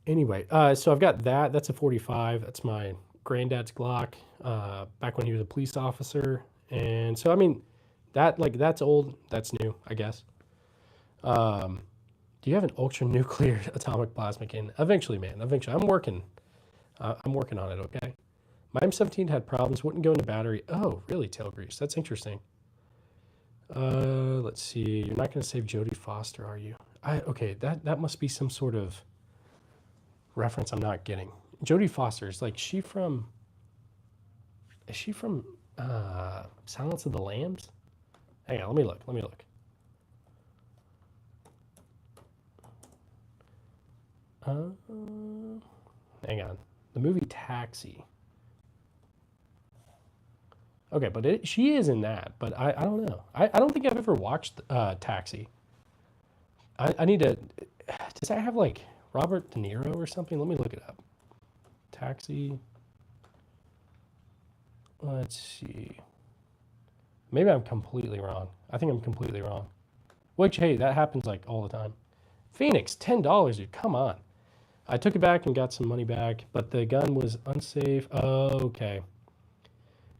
Anyway, so I've got that. That's a 45. That's my granddad's Glock, back when he was a police officer. And so, I mean, that's old. That's new, I guess. Do you have an ultra nuclear atomic plasma cannon? Eventually, man. Eventually, I'm working on it. Okay. My M17 had problems. Wouldn't go into battery. Oh, really? Tail grease. That's interesting. Let's see. You're not going to save Jodie Foster, are you? Okay. That must be some sort of reference I'm not getting. Jodie Foster is like, is she from Silence of the Lambs? Hang on, let me look. Hang on. The movie Taxi. Okay, but she is in that, but I don't know. I don't think I've ever watched Taxi. I need to, does that have like Robert De Niro or something? Let me look it up. Taxi. Let's see. Maybe I'm completely wrong. I think I'm completely wrong. Which, hey, that happens like all the time. Phoenix, $10, dude. Come on. I took it back and got some money back, but the gun was unsafe. Oh, okay.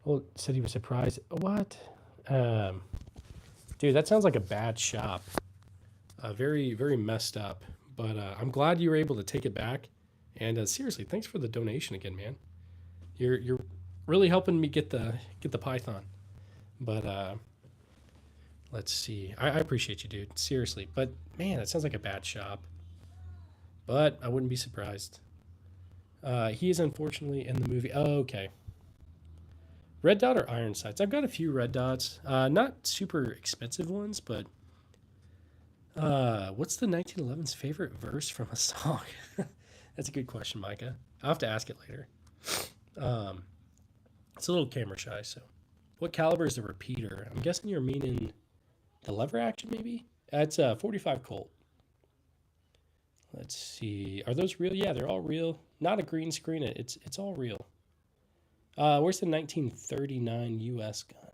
Well, said he was surprised. What? Dude, that sounds like a bad shop. Very, very messed up. But I'm glad you were able to take it back. And seriously, thanks for the donation again, man. You're really helping me get the Python. But let's see. I appreciate you, dude. Seriously. But man, that sounds like a bad shop. But I wouldn't be surprised. He is unfortunately in the movie. Oh, okay. Red dot or iron sights? I've got a few red dots. Not super expensive ones, but what's the 1911's favorite verse from a song? That's a good question, Micah. I'll have to ask it later. It's a little camera shy, so. What caliber is the repeater? I'm guessing you're meaning the lever action, maybe? It's a 45 Colt. Let's see. Are those real? Yeah, they're all real. Not a green screen. It's all real. Where's the 1939 U.S. gun?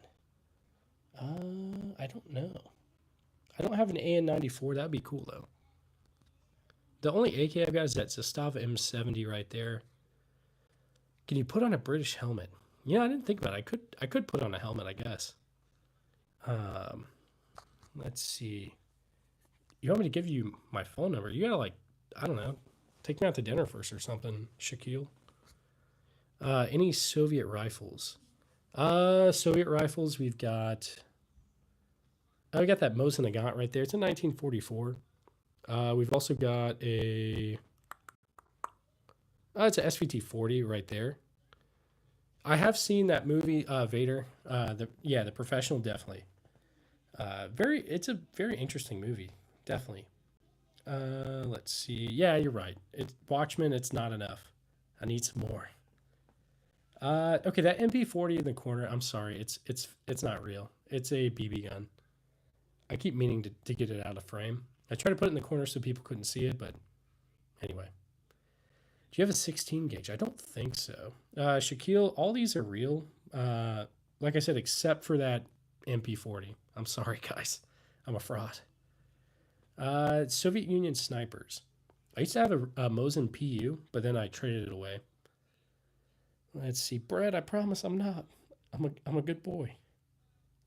I don't know. I don't have an AN-94. That'd be cool, though. The only AK I've got is that Zastava M70 right there. Can you put on a British helmet? Yeah, I didn't think about it. I could put on a helmet, I guess. Let's see. You want me to give you my phone number? You gotta, like, I don't know, take me out to dinner first or something, Shaquille. Any Soviet rifles? Soviet rifles, we've got... I got that Mosin Nagant right there. It's a 1944. We've also got a... it's a SVT-40 right there. I have seen that movie, Vader. The Professional, definitely. It's a very interesting movie, definitely. Let's see. Yeah, you're right. Watchmen, it's not enough. I need some more. Okay, that MP40 in the corner, I'm sorry, it's not real. It's a BB gun. I keep meaning to get it out of frame. I tried to put it in the corner so people couldn't see it, but anyway. Do you have a 16 gauge? I don't think so. Shaquille, all these are real. Like I said, except for that MP40. I'm sorry, guys. I'm a fraud. Soviet Union snipers. I used to have a Mosin PU, but then I traded it away. Let's see. Brett, I promise I'm not. I'm a good boy.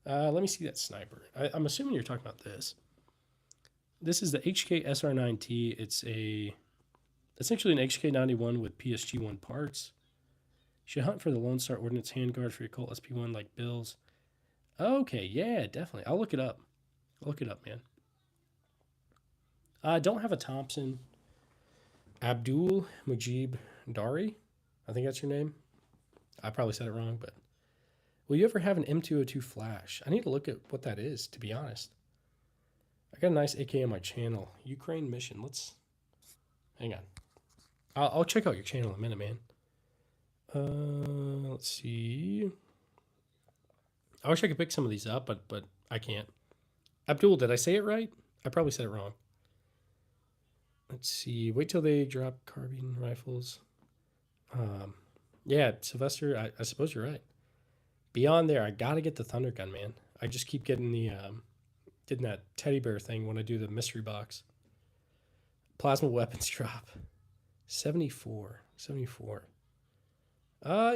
Let me see that sniper. I'm assuming you're talking about this. This is the HK SR9T. It's essentially an HK91 with PSG1 parts. You should hunt for the Lone Star Ordnance handguard for your Colt SP1 like Bill's. Okay, yeah, definitely. I'll look it up. I'll look it up, man. I don't have a Thompson. Abdul Mujib Dari. I think that's your name. I probably said it wrong, but will you ever have an M202 flash? I need to look at what that is, to be honest. I got a nice AK on my channel. Ukraine mission. Let's hang on. I'll check out your channel in a minute, man. Let's see. I wish I could pick some of these up, but I can't. Abdul, did I say it right? I probably said it wrong. Let's see. Wait till they drop carbine rifles. Yeah, Sylvester, I suppose you're right. Beyond there, I gotta get the Thunder Gun, man. I just keep getting getting that teddy bear thing when I do the mystery box. Plasma weapons drop. 74.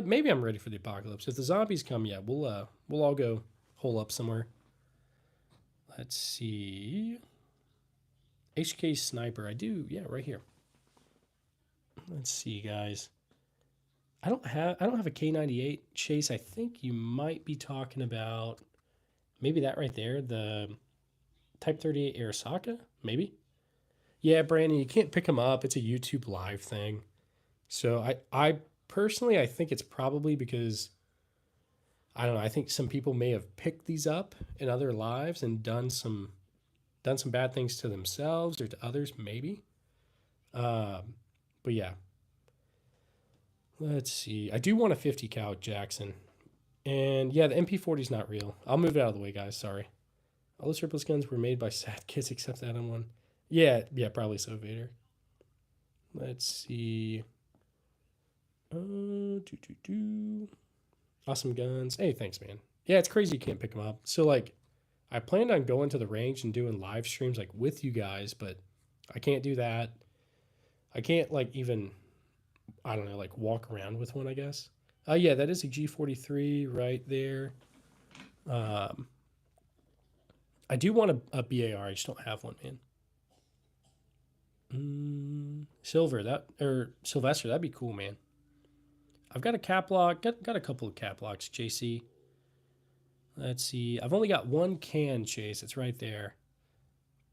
Maybe I'm ready for the apocalypse. If the zombies come, yeah, we'll all go hole up somewhere. Let's see. HK sniper. I do, yeah, right here. Let's see, guys. I don't have a K98 Chase. I think you might be talking about maybe that right there, the Type 38 Arasaka, maybe. Yeah, Brandon, you can't pick them up. It's a YouTube live thing. So I personally, I think it's probably because I don't know. I think some people may have picked these up in other lives and done some bad things to themselves or to others, maybe. But yeah, let's see. I do want a 50 cal Jackson, and yeah, the MP40 is not real. I'll move it out of the way, guys. Sorry. All the surplus guns were made by sad kids except that one. Yeah, probably so, Vader. Let's see. Awesome guns. Hey, thanks, man. Yeah, it's crazy you can't pick them up. So, like, I planned on going to the range and doing live streams, like, with you guys, but I can't do that. I can't, like, even, I don't know, like, walk around with one, I guess. Yeah, that is a G43 right there. I do want a BAR. I just don't have one, man. Sylvester, that'd be cool, man. I've got a cap lock, got a couple of cap locks, JC. Let's see. I've only got one can, Chase. It's right there.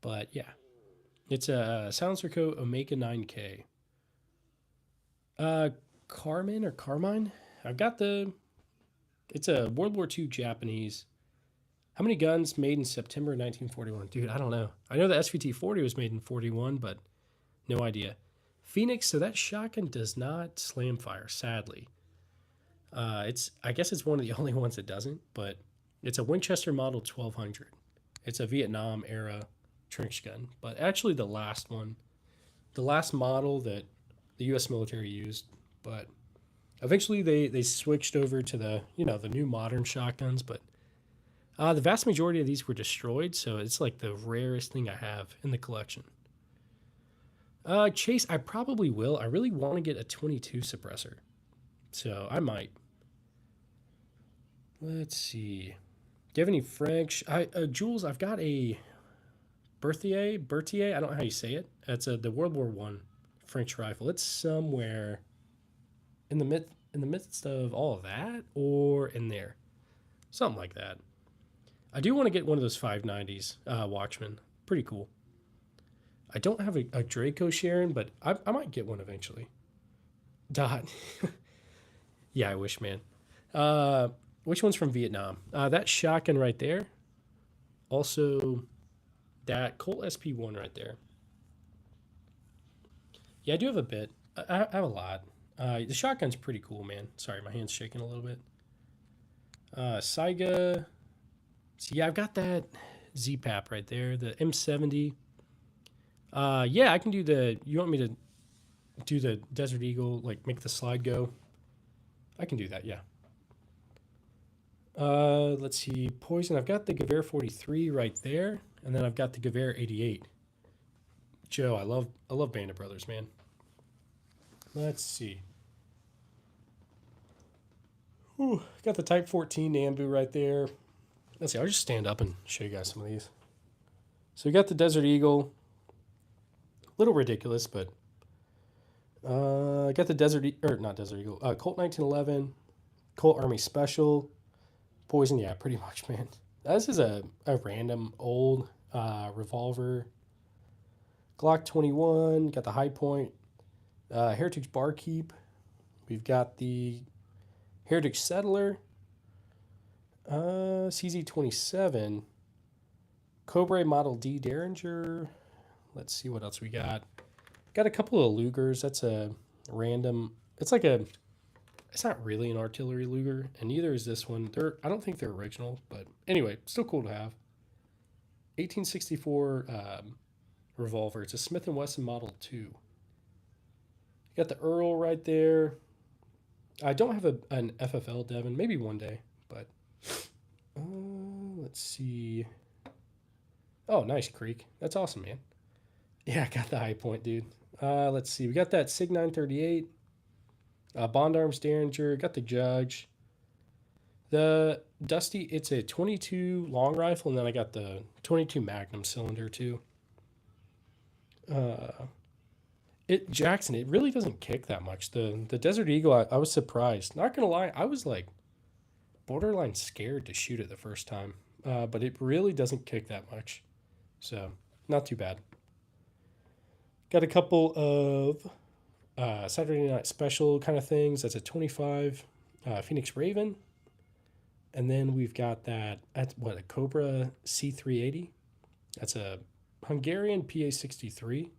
But yeah. It's a Silencer Co. Omega 9K. Carmine or Carmine? I've got it's a World War II Japanese. How many guns made in September 1941? Dude, I don't know. I know the SVT 40 was made in 41, but no idea. Phoenix, so that shotgun does not slam fire, sadly. I guess it's one of the only ones that doesn't, but it's a Winchester Model 1200. It's a Vietnam era trench gun, but actually the last model that the U.S. military used, but eventually they switched over to the new modern shotguns, but the vast majority of these were destroyed, so it's like the rarest thing I have in the collection. Chase, I probably will. I really want to get a 22 suppressor, so I might. Let's see. Do you have any French? Jules, I've got a Berthier. I don't know how you say it. It's the World War I French rifle. It's somewhere in the midst of all of that, or in there, something like that. I do want to get one of those 590s, Watchman. Pretty cool. I don't have a Draco Sharon, but I might get one eventually. Dot. Yeah, I wish, man. Which one's from Vietnam? That shotgun right there. Also, that Colt SP1 right there. Yeah, I do have a bit. I have a lot. The shotgun's pretty cool, man. Sorry, my hand's shaking a little bit. Saiga. So yeah, I've got that ZPAP right there, the M70. Yeah, I can do you want me to do the Desert Eagle, like make the slide go? I can do that, yeah. Let's see, Poison. I've got the Gewehr 43 right there, and then I've got the Gewehr 88. Joe, I love Bandit Brothers, man. Let's see. Whew, got the Type 14 Nambu right there. Let's see, I'll just stand up and show you guys some of these. So we got the Desert Eagle. A little ridiculous, but I got the not Desert Eagle, Colt 1911, Colt Army Special, Poison. Yeah, pretty much, man. This is a random old revolver. Glock 21, got the High Point, Heritage Barkeep. We've got the Heritage Settler, CZ27, Cobra Model D Derringer. Let's see what else we got. Got a couple of Lugers. That's a random. It's like a. It's not really an artillery Luger, and neither is this one. I don't think they're original, but anyway, still cool to have. 1864 revolver. It's a Smith & Wesson Model 2. Got the Earl right there. I don't have an FFL Devon. Maybe one day, but let's see. Oh, nice Creek. That's awesome, man. Yeah, I got the High Point, dude. Let's see. We got that Sig 938. Bond Arms Derringer. Got the Judge. The Dusty, it's a 22 long rifle, and then I got the 22 Magnum cylinder, too. Jackson, it really doesn't kick that much. The Desert Eagle, I was surprised. Not gonna lie, I was like borderline scared to shoot it the first time. But it really doesn't kick that much. So, not too bad. Got a couple of Saturday Night Special kind of things. That's a 25 Phoenix Raven. And then we've got that, a Cobra C380. That's a Hungarian PA63.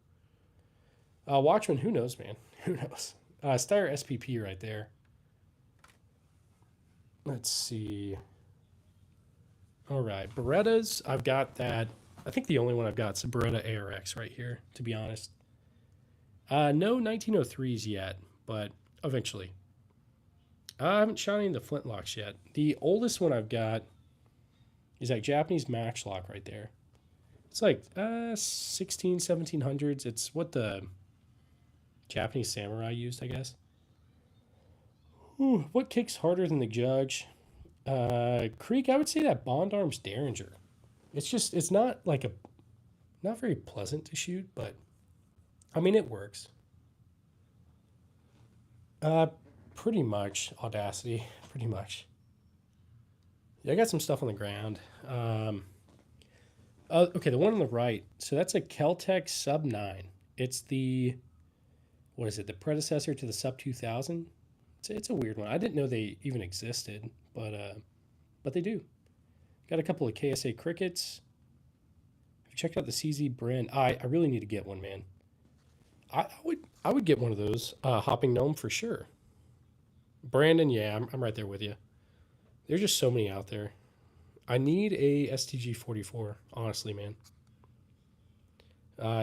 Watchman, who knows, man? Who knows? Steyr SPP right there. Let's see. All right, Berettas. I've got that. I think the only one I've got is a Beretta ARX right here, to be honest. No 1903s yet, but eventually. I haven't shot any of the flintlocks yet. The oldest one I've got is that Japanese matchlock right there. It's like 1700s. It's what the Japanese samurai used, I guess. Ooh, what kicks harder than the Judge? Creek, I would say that Bond Arms Derringer. It's not not very pleasant to shoot, but I mean, it works. Pretty much Audacity, pretty much. Yeah, I got some stuff on the ground. Okay, the one on the right. So that's a Keltec Sub 9. It's the, what is it, the predecessor to the Sub 2000? It's a weird one. I didn't know they even existed, but they do. Got a couple of KSA Crickets. Have you checked out the CZ Brand? I really need to get one, man. I would get one of those. Hopping Gnome for sure. Brandon, yeah, I'm right there with you. There's just so many out there. I need a STG 44, honestly, man.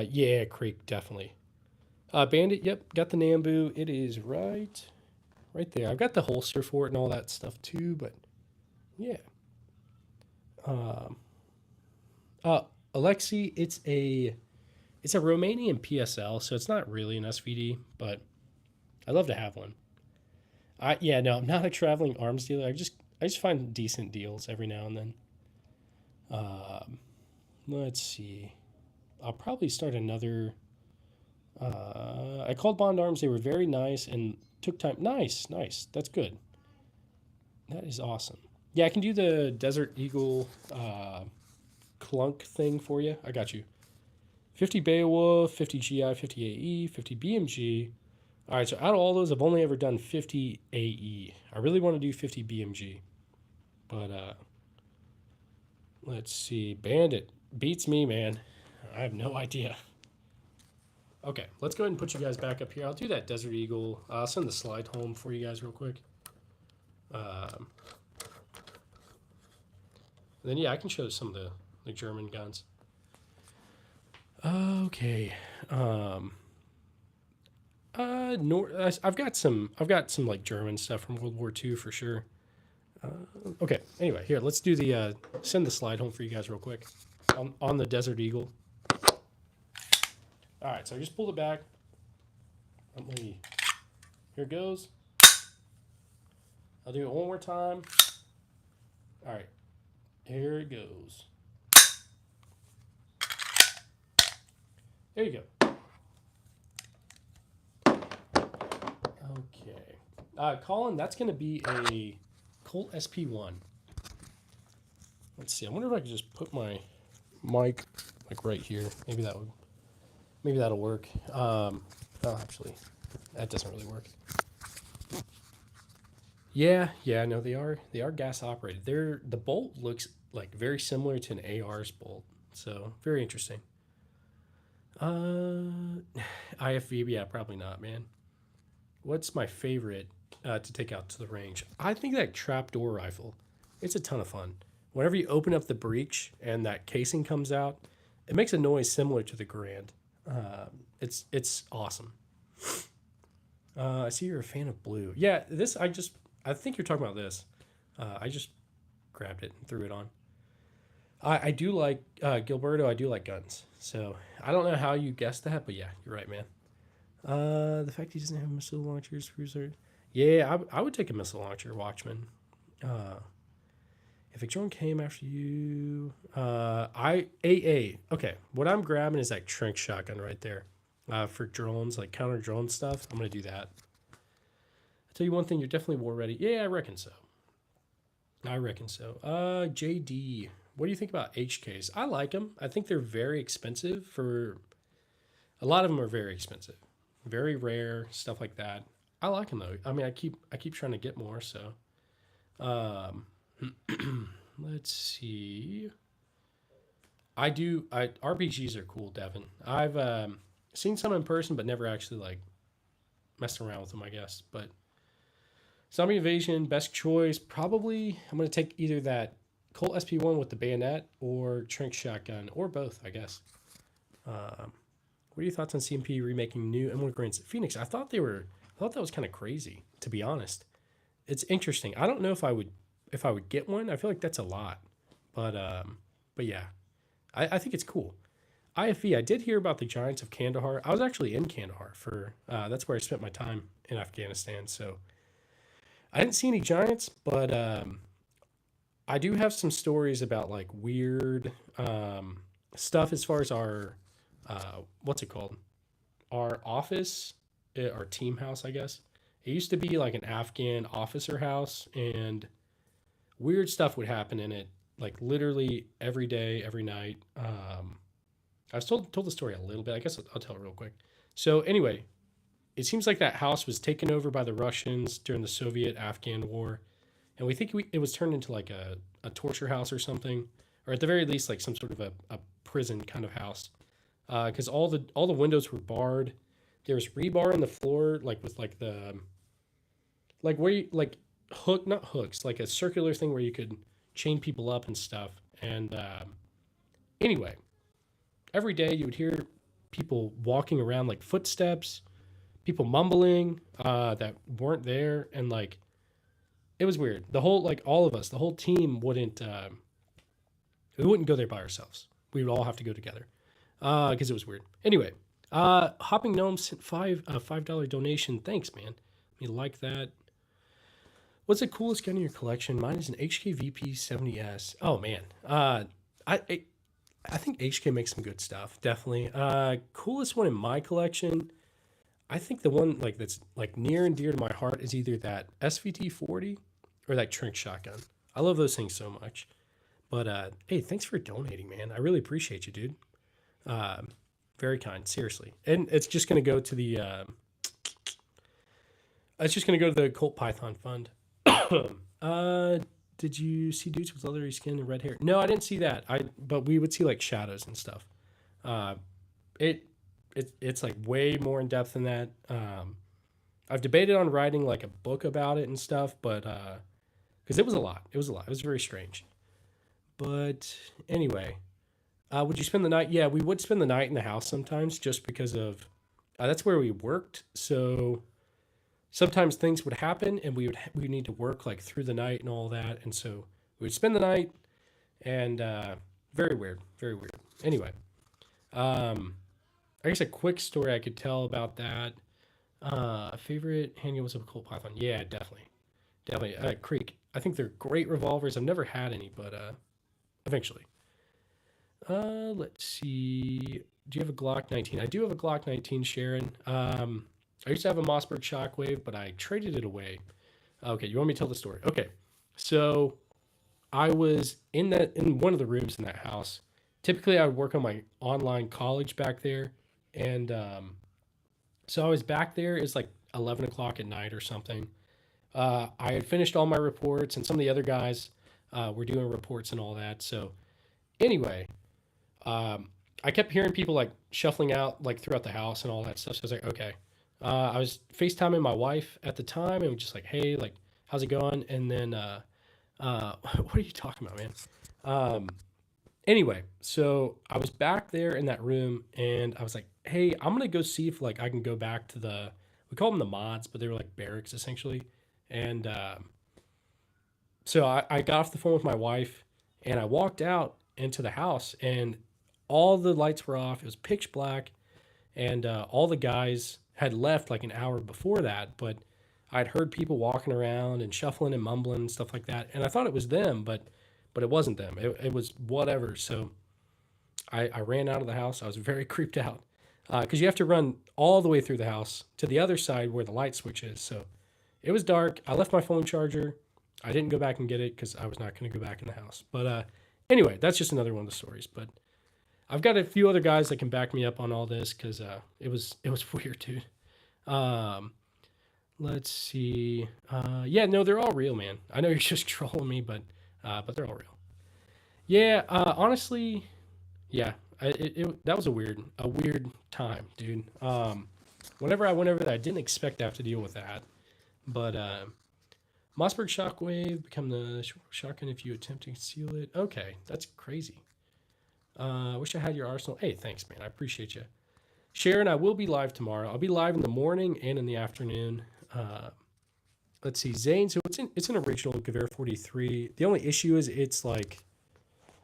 Yeah, Creek, definitely. Bandit, yep, got the Nambu. It is right there. I've got the holster for it and all that stuff too, but yeah. Alexi, it's a Romanian PSL, so it's not really an SVD, but I'd love to have one. No, I'm not a traveling arms dealer. I just find decent deals every now and then. Let's see. I'll probably start another. I called Bond Arms. They were very nice and took time. Nice. That's good. That is awesome. Yeah, I can do the Desert Eagle clunk thing for you. I got you. 50 Beowulf, 50 GI, 50 AE, 50 BMG. All right, so out of all those, I've only ever done 50 AE. I really want to do 50 BMG. But let's see. Bandit beats me, man. I have no idea. Okay, let's go ahead and put you guys back up here. I'll do that Desert Eagle. I'll send the slide home for you guys real quick. Then, yeah, I can show some of the German guns. Okay. I've got some like German stuff from World War II for sure. Okay. Anyway, here, let's do the send the slide home for you guys real quick on the Desert Eagle. All right, so I just pulled it back. Here it goes. I'll do it one more time. All right, here it goes. There you go. Okay. Colin, that's going to be a Colt SP1. Let's see. I wonder if I could just put my mic like right here. Maybe that'll work. Oh, actually, that doesn't really work. Yeah, no, they are gas operated. The bolt looks like very similar to an AR's bolt, so very interesting. IFV, yeah, probably not, man. What's my favorite to take out to the range? I think that trapdoor rifle. It's a ton of fun. Whenever you open up the breech and that casing comes out, it makes a noise similar to the Garand. It's awesome. I see you're a fan of blue. Yeah, I think you're talking about this. I just grabbed it and threw it on. I do like Gilberto. I do like guns. So I don't know how you guessed that, but yeah, you're right, man. The fact he doesn't have missile launchers, cruiser. Yeah, I would take a missile launcher, Watchman. Uh, if Victron came after you, okay. What I'm grabbing is that Trank shotgun right there, for drones, like counter drone stuff. I'm gonna do that. I'll tell you one thing, you're definitely war ready. Yeah, I reckon so. JD, what do you think about HKs? I like them. I think they're very expensive for. A lot of them are very expensive, very rare stuff like that. I like them though. I mean, I keep trying to get more. So, um, let's see. RPGs are cool, Devin. I've seen some in person, but never actually like messed around with them. I guess, but Zombie Invasion, best choice. Probably, I'm going to take either that Colt SP1 with the bayonet or Trank Shotgun, or both, I guess. What are your thoughts on CMP remaking new Emerald Grants Phoenix? I thought that was kind of crazy, to be honest. It's interesting. I don't know if I would get one. I feel like that's a lot, but yeah, I think it's cool. IFE, I did hear about the Giants of Kandahar. I was actually in Kandahar for that's where I spent my time in Afghanistan. So I didn't see any Giants, but I do have some stories about like weird stuff as far as our what's it called? Our office, our team house, I guess. It used to be like an Afghan officer house, and weird stuff would happen in it, like literally every day, every night. I was told the story a little bit. I guess I'll tell it real quick. So anyway, it seems like that house was taken over by the Russians during the Soviet-Afghan war, and we think it was turned into like a torture house or something, or at the very least like some sort of a prison kind of house, because all the windows were barred. There was rebar in the floor, like with like the like where you like not hooks, like a circular thing where you could chain people up and stuff. And anyway, every day you would hear people walking around, like footsteps, people mumbling that weren't there, and like it was weird. The whole like all of us, the whole team we wouldn't go there by ourselves. We would all have to go together because it was weird. Anyway, Hopping Gnome sent $5 donation. Thanks, man. Me like that. What's the coolest gun in your collection? Mine is an HK VP 70S. Oh man, I think HK makes some good stuff. Definitely. Coolest one in my collection. I think the one like that's like near and dear to my heart is either that SVT 40 or that Trink shotgun. I love those things so much. But hey, thanks for donating, man. I really appreciate you, dude. Um, Very kind, seriously. And it's just gonna go to the Colt Python Fund. uh, did you see dudes with leathery skin and red hair? No, I didn't see that. But we would see like shadows and stuff. Uh, it it's like way more in depth than that. I've debated on writing like a book about it and stuff, but because it was a lot. It was a lot. It was very strange. But anyway, would you spend the night? Yeah, we would spend the night in the house sometimes, just because of that's where we worked. So sometimes things would happen, and we need to work like through the night and all that, and so we would spend the night, and very weird, very weird. Anyway, um, I guess a quick story I could tell about that. Favorite handgun was a Colt Python. Yeah, definitely. Definitely. Creek. I think they're great revolvers. I've never had any, but eventually. Let's see. Do you have a Glock 19? I do have a Glock 19, Sharon. I used to have a Mossberg Shockwave, but I traded it away. Okay, you want me to tell the story? Okay, so I was in one of the rooms in that house. Typically, I would work on my online college back there, and so I was back there. It's like 11 o'clock at night or something. I had finished all my reports, and some of the other guys were doing reports and all that. So anyway, um, I kept hearing people like shuffling out like throughout the house and all that stuff. So I was like, okay. I was FaceTiming my wife at the time and was just like, hey, like, how's it going? And then, what are you talking about, man? Um, anyway, so I was back there in that room and I was like, hey, I'm gonna go see if like I can go back to we call them the mods, but they were like barracks essentially. And so I got off the phone with my wife and I walked out into the house and all the lights were off. It was pitch black and all the guys had left like an hour before that, but I'd heard people walking around and shuffling and mumbling and stuff like that, and I thought it was them, but it wasn't them. It was whatever. So I ran out of the house. I was very creeped out because you have to run all the way through the house to the other side where the light switch is. So it was dark. I left my phone charger. I didn't go back and get it because I was not going to go back in the house. But anyway, that's just another one of the stories. But I've got a few other guys that can back me up on all this because it was weird, dude. Um, let's see. Yeah, no, they're all real, man. I know you're just trolling me, but they're all real. Yeah, honestly, yeah. That was a weird time, dude. Whenever I went over there, I didn't expect to have to deal with that, but Mossberg Shockwave become the shotgun if you attempt to conceal it. Okay, that's crazy. Wish I had your arsenal. Hey, thanks, man. I appreciate you. Sharon, I will be live tomorrow. I'll be live in the morning and in the afternoon. Uh, let's see, Zane. So it's an original Gewehr 43. The only issue is it's like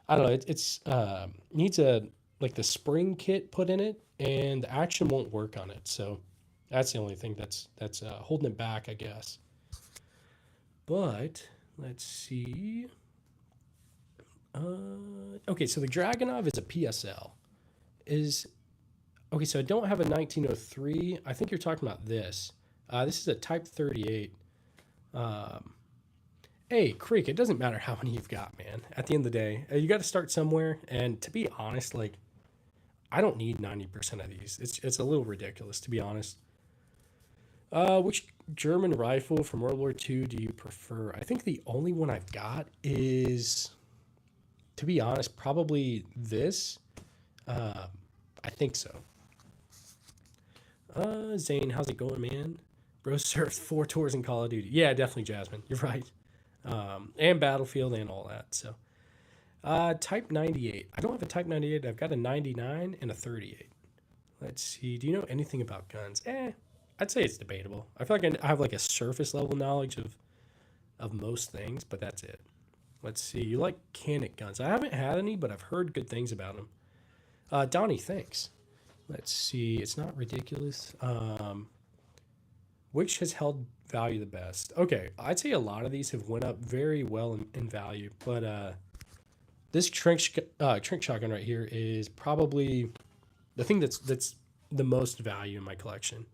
I don't know. It's needs a like the spring kit put in it, and the action won't work on it. So that's the only thing that's holding it back, I guess. But let's see. Okay, so the Dragonov is a PSL. Is Okay, so I don't have a 1903. I think you're talking about this. This is a Type 38. Um, hey, Creek, it doesn't matter how many you've got, man. At the end of the day, you got to start somewhere. And to be honest, like, I don't need 90% of these. It's a little ridiculous, to be honest. Which German rifle from World War II do you prefer? I think the only one I've got is, to be honest, probably this. Um, I think so. Zane, how's it going, man? Bro served 4 tours in Call of Duty. Yeah, definitely, Jasmine. You're right. And Battlefield and all that. So, Type 98. I don't have a Type 98. I've got a 99 and a 38. Let's see. Do you know anything about guns? I'd say it's debatable. I feel like I have like a surface level knowledge of most things, but that's it. Let's see. You like Canic guns? I haven't had any, but I've heard good things about them. Donnie, thanks. Let's see. It's not ridiculous. Which has held value the best? Okay, I'd say a lot of these have went up very well in value, but this Trink shotgun right here is probably the thing that's the most value in my collection.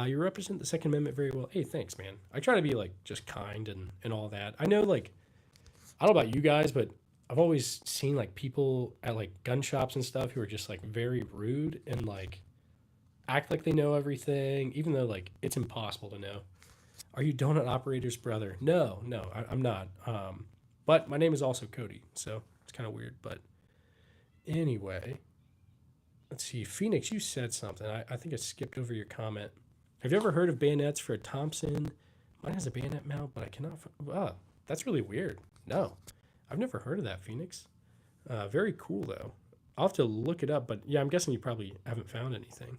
You represent the Second Amendment very well. Hey, thanks, man. I try to be like just kind and all that. I know like I don't know about you guys, but I've always seen like people at like gun shops and stuff who are just like very rude and like act like they know everything, even though like it's impossible to know. Are you Donut Operator's brother? No, no, I'm not. But my name is also Cody, so it's kind of weird. But anyway, let's see. Phoenix, you said something. I think I skipped over your comment. Have you ever heard of bayonets for a Thompson? Mine has a bayonet mount, but I cannot. Oh, that's really weird. No, I've never heard of that, Phoenix. Very cool though. I'll have to look it up, but yeah, I'm guessing you probably haven't found anything.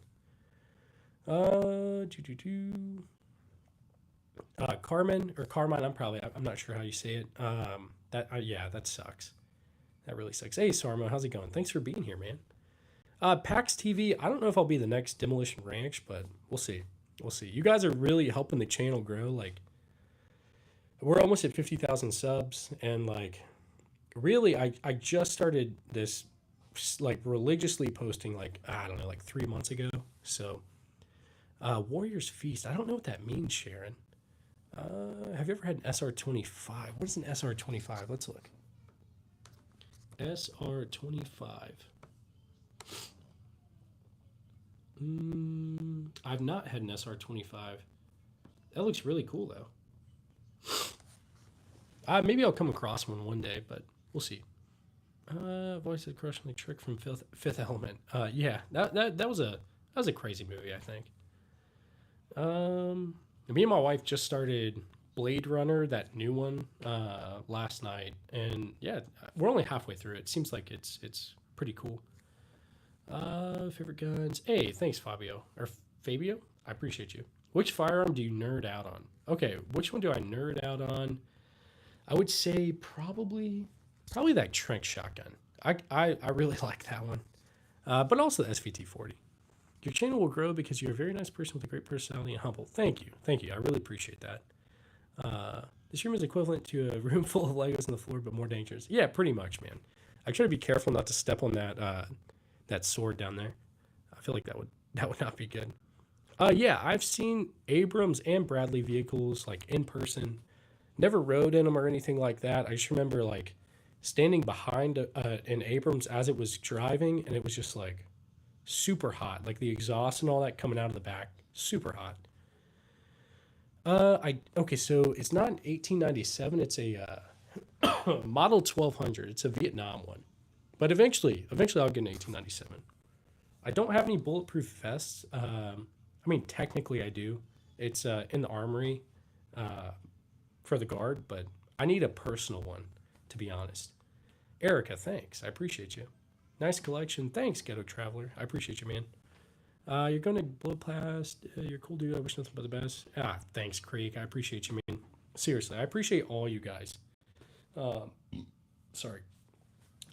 Uh, do do do. Carmen or Carmine. I'm not sure how you say it. That yeah, that sucks. That really sucks. Hey, Sarmo, how's it going? Thanks for being here, man. PAX TV. I don't know if I'll be the next Demolition Ranch, but we'll see. We'll see. You guys are really helping the channel grow. Like we're almost at 50,000 subs, and like really I just started this like religiously posting like I don't know like 3 months ago. So Warriors Feast. I don't know what that means, Sharon. Have you ever had an SR25? What is an SR25? Let's look. SR25. I've not had an SR25. That looks really cool though. Maybe I'll come across one day, but we'll see. Voice of the crushingly trick from Fifth Element. Yeah, that was a crazy movie. I think. Me and my wife just started Blade Runner, that new one, last night, and yeah, we're only halfway through. It seems like it's pretty cool. Favorite guns. Hey, thanks, Fabio or Fabio. I appreciate you. Which firearm do you nerd out on? Okay, which one do I nerd out on? I would say probably that Trank shotgun. I really like that one. But also the SVT-40. Your channel will grow because you're a very nice person with a great personality and humble. Thank you. Thank you. I really appreciate that. This room is equivalent to a room full of Legos on the floor, but more dangerous. Yeah, pretty much, man. I try to be careful not to step on that sword down there. I feel like that would not be good. Yeah, I've seen Abrams and Bradley vehicles like in person. Never rode in them or anything like that. I just remember like standing behind an Abrams as it was driving, and it was just like super hot, like the exhaust and all that coming out of the back, super hot. I okay, so it's not an 1897. It's a model 1200. It's a Vietnam one, but eventually I'll get an 1897. I don't have any bulletproof vests. I mean, technically I do. It's in the armory uh, for the guard, but I need a personal one, to be honest. Erica, thanks. I appreciate you. Nice collection. Thanks, Ghetto Traveler. I appreciate you, man. You're going to blow past. You're cool, dude. I wish nothing but the best. Thanks, Creek. I appreciate you, man. Seriously, I appreciate all you guys. Um, Sorry.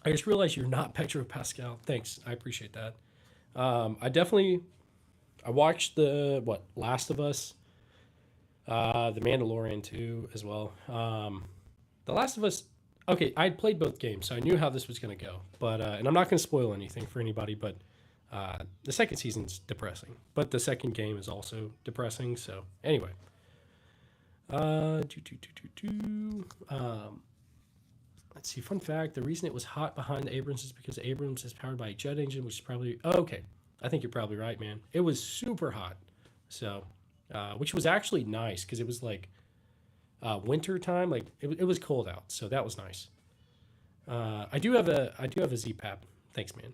I just realized you're not Petro Pascal. Thanks. I appreciate that. I watched the Last of Us, the Mandalorian too as well. The Last of Us. Okay, I played both games, so I knew how this was going to go. But and I'm not going to spoil anything for anybody. But the second season's depressing, but the second game is also depressing. So anyway, do, do, do, do, do. Let's see. Fun fact: the reason it was hot behind the Abrams is because Abrams is powered by a jet engine, which is probably okay. I think you're probably right, man. It was super hot, so which was actually nice because it was like winter time. Like it was cold out, so that was nice. I do have a ZPAP. Thanks, man.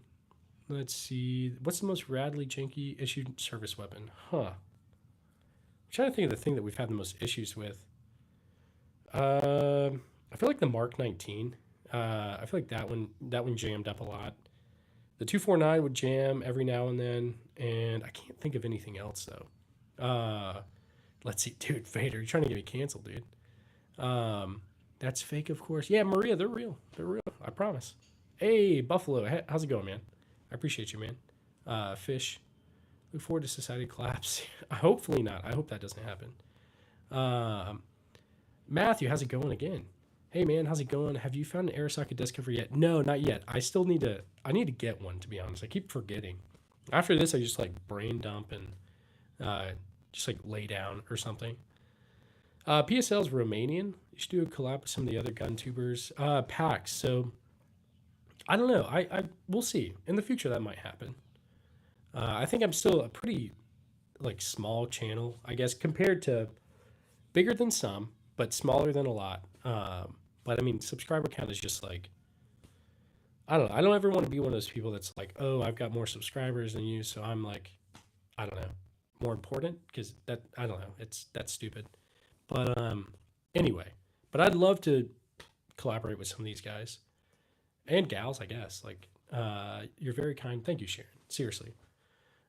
Let's see. What's the most radly janky issued service weapon? Huh. I'm trying to think of the thing that we've had the most issues with. I feel like the Mark 19. I feel like that one jammed up a lot. The 249 would jam every now and then, and I can't think of anything else though. Let's see, dude, Vader, you're trying to get me canceled, dude. That's fake, of course. Yeah, Maria, they're real. They're real. I promise. Hey, Buffalo, how's it going, man? I appreciate you, man. Fish, look forward to society collapse. Hopefully not. I hope that doesn't happen. Um, Matthew, how's it going again? Hey man, how's it going? Have you found an air socket desk cover yet? No, not yet. I need to get one, to be honest. I keep forgetting. After this, I just like brain dump and uh, just like lay down or something. PSL is Romanian. You should do a collab with some of the other gun tubers. PAX. So I don't know. I we'll see. In the future that might happen. I think I'm still a pretty like small channel, I guess, compared to bigger than some, but smaller than a lot. But I mean, subscriber count is just like I don't know. I don't ever want to be one of those people that's like, oh, I've got more subscribers than you, so I'm like, I don't know, more important because that I don't know. That's stupid. But anyway, but I'd love to collaborate with some of these guys and gals, I guess. Like, you're very kind. Thank you, Sharon. Seriously.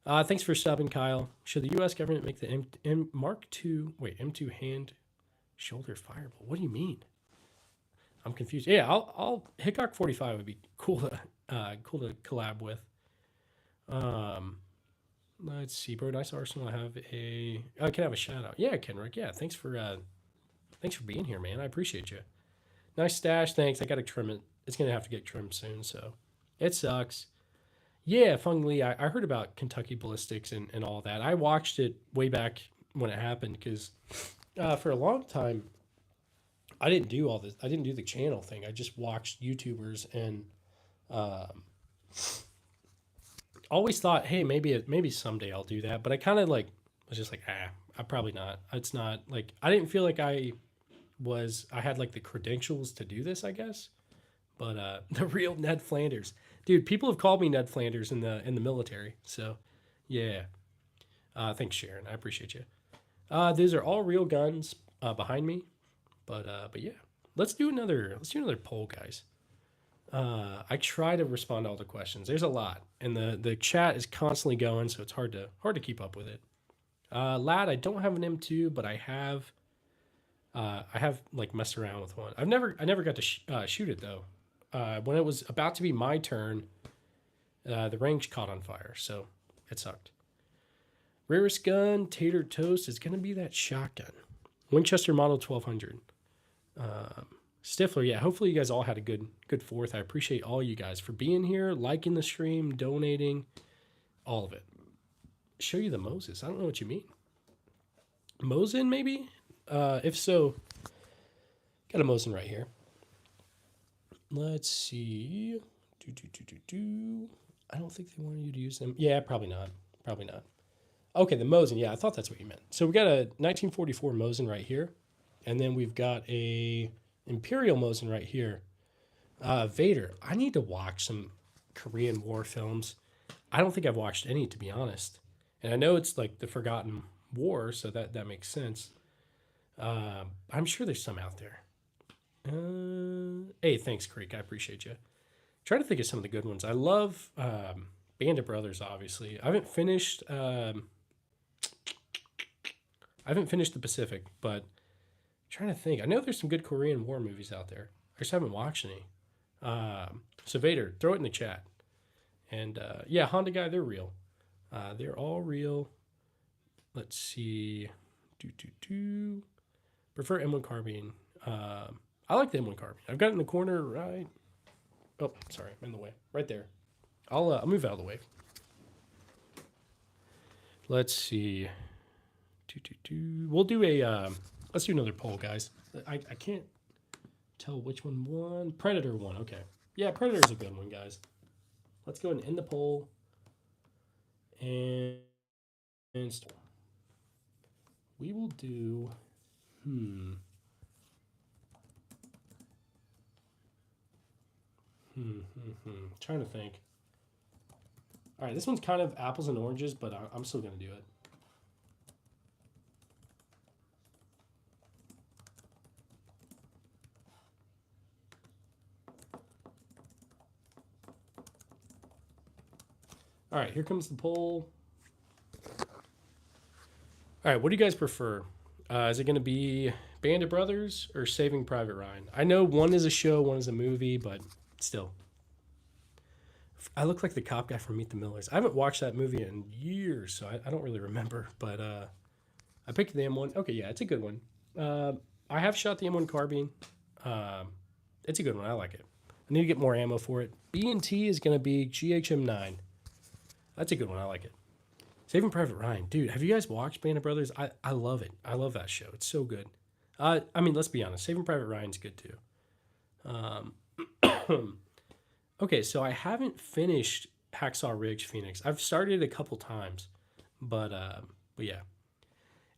Thanks for stopping, Kyle. Should the U.S. government make the Mark II, M2 hand shoulder fireball? What do you mean? I'm confused. Yeah, I'll Hickok 45 would be cool to collab with. Um, let's see, bro. Nice arsenal. I can have a shout out. Yeah, Kenrick. Yeah, thanks for Thanks for being here, man. I appreciate you. Nice stash. Thanks. I got to trim it. It's going to have to get trimmed soon, so it sucks. Yeah, Fung Lee, I heard about Kentucky Ballistics and all that. I watched it way back when it happened because for a long time, I didn't do all this. I didn't do the channel thing. I just watched YouTubers and um, always thought, hey, maybe someday I'll do that. But I kind of like was just like, I probably not. It's not like I didn't feel like I had like the credentials to do this, I guess. But the real Ned Flanders, dude. People have called me Ned Flanders in the military. So yeah, thanks Sharon. I appreciate you. These are all real guns behind me. But yeah, let's do another poll, guys. I try to respond to all the questions. There's a lot, and the chat is constantly going, so it's hard to keep up with it. Lad, I don't have an M2, but I have like messed around with one. I never got to shoot it though. When it was about to be my turn, the range caught on fire, so it sucked. Rarest gun, tater toast, is gonna be that shotgun, Winchester Model 1200. Stifler, yeah. Hopefully you guys all had a good fourth. I appreciate all you guys for being here, liking the stream, donating, all of it. Show you the Moses. I don't know what you mean. Mosin, maybe? If so, got a Mosin right here. Let's see. I don't think they wanted you to use them. Yeah, probably not. Probably not. Okay, the Mosin. Yeah, I thought that's what you meant. So we got a 1944 Mosin right here, and then we've got a Imperial Mosin right here. Vader. I need to watch some Korean War films. I don't think I've watched any, to be honest. And I know it's like the Forgotten War, so that makes sense. I'm sure there's some out there. Hey, thanks, Creek. I appreciate you. Try to think of some of the good ones. I love Band of Brothers. Obviously, I haven't finished the Pacific, but I'm trying to think. I know there's some good Korean War movies out there. I just haven't watched any. So Vader, throw it in the chat. And yeah, Honda guy, they're real. They're all real. Let's see. Prefer M1 carbine. I like the M1 carbine. I've got it in the corner right. Oh, sorry, I'm in the way. Right there. I'll move out of the way. Let's see. We'll do a. Let's do another poll, guys. I can't tell which one won. Predator won. Okay. Yeah, Predator's a good one, guys. Let's go and end the poll. And we will do. Trying to think. All right, this one's kind of apples and oranges, but I'm still gonna do it. All right, here comes the poll. All right, what do you guys prefer? Is it going to be Band of Brothers or Saving Private Ryan? I know one is a show, one is a movie, but still. I look like the cop guy from Meet the Millers. I haven't watched that movie in years, so I don't really remember. But I picked the M1. Okay, yeah, it's a good one. I have shot the M1 carbine. It's a good one. I like it. I need to get more ammo for it. B&T is going to be GHM9. That's a good one. I like it. Saving Private Ryan. Dude, have you guys watched Band of Brothers? I love it. I love that show. It's so good. I mean, let's be honest. Saving Private Ryan's good too. Okay, so I haven't finished Hacksaw Ridge Phoenix. I've started it a couple times, but yeah.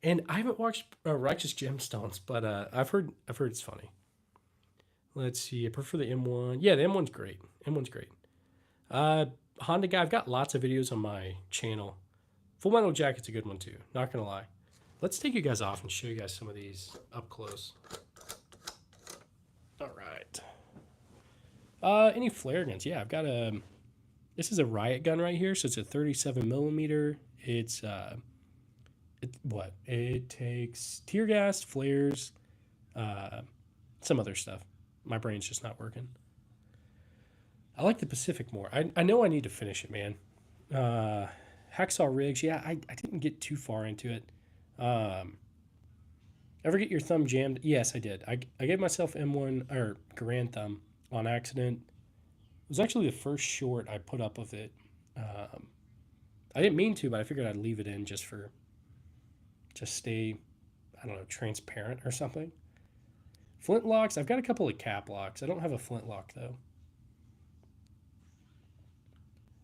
And I haven't watched Righteous Gemstones, but I've heard it's funny. Let's see. I prefer the M1. Yeah, the M1's great. M1's great. Honda guy. I've got lots of videos on my channel. Full Metal Jacket's a good one too. Not gonna lie. Let's take you guys off and show you guys some of these up close. All right. Any flare guns? Yeah, I've got a. This is a riot gun right here, so it's a 37 millimeter. It's it takes tear gas, flares, some other stuff. My brain's just not working. I like the Pacific more. I know I need to finish it, man. Hacksaw Ridge, yeah, I didn't get too far into it. Ever get your thumb jammed? Yes, I did. I gave myself M1 or Garand thumb on accident. It was actually the first short I put up of it. Um, I didn't mean to, but I figured I'd leave it in just stay, I don't know, transparent or something. Flintlocks, I've got a couple of cap locks. I don't have a flintlock though.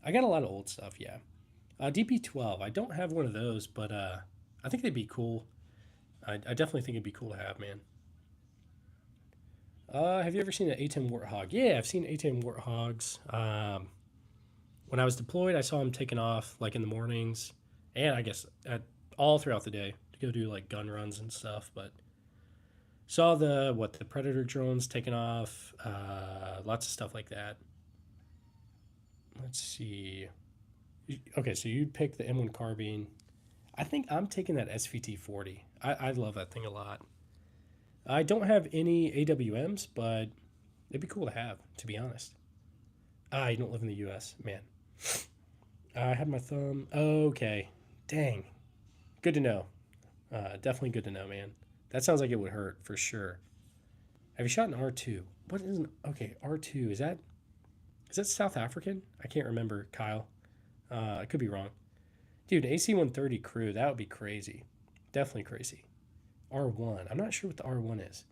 I got a lot of old stuff, yeah. DP12, I don't have one of those, but I think they'd be cool. I definitely think it'd be cool to have, man. Have you ever seen an A10 Warthog? Yeah, I've seen A10 Warthogs. When I was deployed, I saw them taking off like in the mornings, and I guess all throughout the day to go do like gun runs and stuff. But saw the Predator drones taking off, lots of stuff like that. Let's see. Okay, so you'd pick the M1 carbine. I think I'm taking that SVT 40. I love that thing a lot. I don't have any AWMs, but it'd be cool to have, to be honest. You don't live in the US, man. I had my thumb. Okay. Dang. Good to know. Definitely good to know, man. That sounds like it would hurt for sure. Have you shot an R2? What is an okay R2? Is that South African? I can't remember, Kyle. I could be wrong. Dude, AC-130 crew, that would be crazy. Definitely crazy. R1. I'm not sure what the R1 is.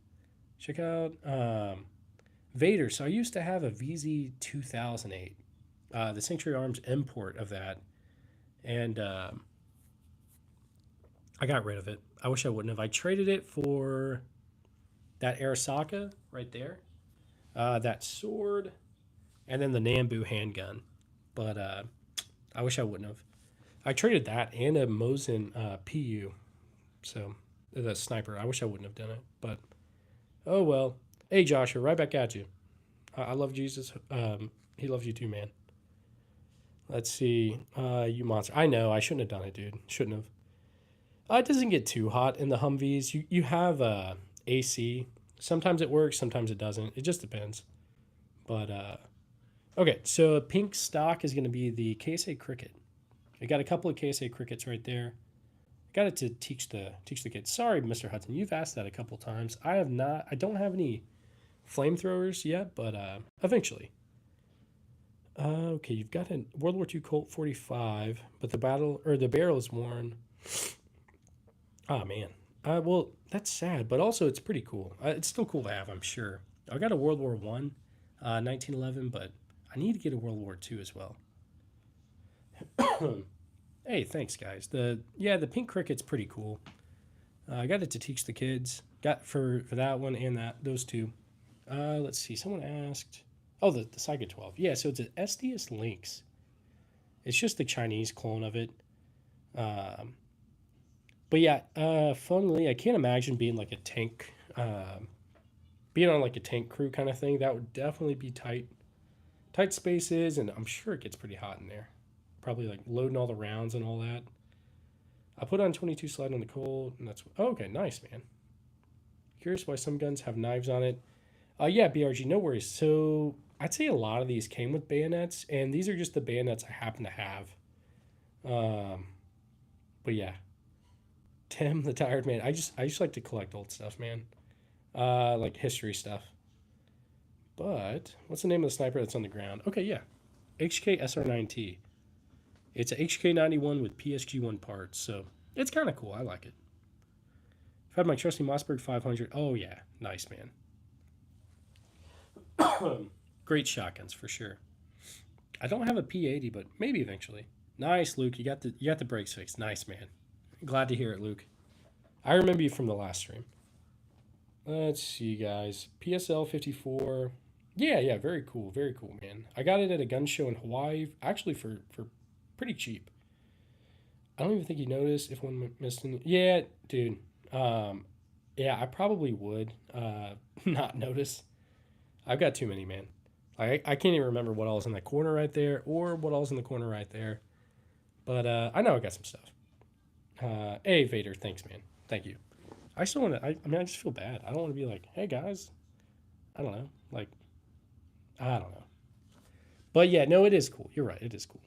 Check out Vader. So I used to have a VZ-2008, the Sanctuary Arms import of that, and I got rid of it. I wish I wouldn't have. I traded it for that Arasaka right there, that sword, and then the Nambu handgun. But I wish I wouldn't have. I traded that and a Mosin PU. So the sniper. I wish I wouldn't have done it. But oh well. Hey Joshua, right back at you. I love Jesus. He loves you too, man. Let's see. You monster. I know. I shouldn't have done it, dude. Shouldn't have. It doesn't get too hot in the Humvees. You have AC. Sometimes it works. Sometimes it doesn't. It just depends. But okay. So pink stock is going to be the KSA Cricket. I got a couple of KSA Crickets right there. Got it to teach the kids. Sorry, Mr. Hudson, you've asked that a couple times. I have not. I don't have any flamethrowers yet, but eventually. Okay, you've got a World War II Colt 45, but the barrel is worn. Oh man. Well, that's sad, but also it's pretty cool. It's still cool to have, I'm sure. I got a World War One, 1911, but I need to get a World War II as well. Hey, thanks, guys. The pink cricket's pretty cool. I got it to teach the kids. Got for that one and those two. Let's see. Someone asked. Oh, the Saiga 12. Yeah, so it's an SDS Lynx. It's just the Chinese clone of it. But yeah, funnily, I can't imagine being like a tank, being on like a tank crew kind of thing. That would definitely be tight spaces, and I'm sure it gets pretty hot in there. Probably like loading all the rounds and all that. I put on 22 slide on the Colt, and that's okay. Nice, man. Curious why some guns have knives on it. Yeah, BRG, no worries. So I'd say a lot of these came with bayonets, and these are just the bayonets I happen to have. But yeah, Tim the tired man. I just like to collect old stuff, man. Like history stuff. But what's the name of the sniper that's on the ground? Okay, yeah, HK SR9T. It's a HK91 with PSG1 parts, so it's kind of cool. I like it. I've had my trusty Mossberg 500. Oh yeah, nice, man. Great shotguns for sure. I don't have a P80, but maybe eventually. Nice, Luke. You got the brakes fixed. Nice, man. Glad to hear it, Luke. I remember you from the last stream. Let's see, guys. PSL 54. Yeah, very cool, man. I got it at a gun show in Hawaii, actually for pretty cheap. I don't even think you noticed if one missed any. Yeah, dude. Yeah, I probably would not notice. I've got too many, man. I can't even remember what all is in that corner right there or what all is in the corner right there. But I know I got some stuff. Hey, Vader, thanks, man. Thank you. I still want to, I mean, I just feel bad. I don't want to be like, hey, guys. I don't know. Like, I don't know. But yeah, no, it is cool. You're right. It is cool.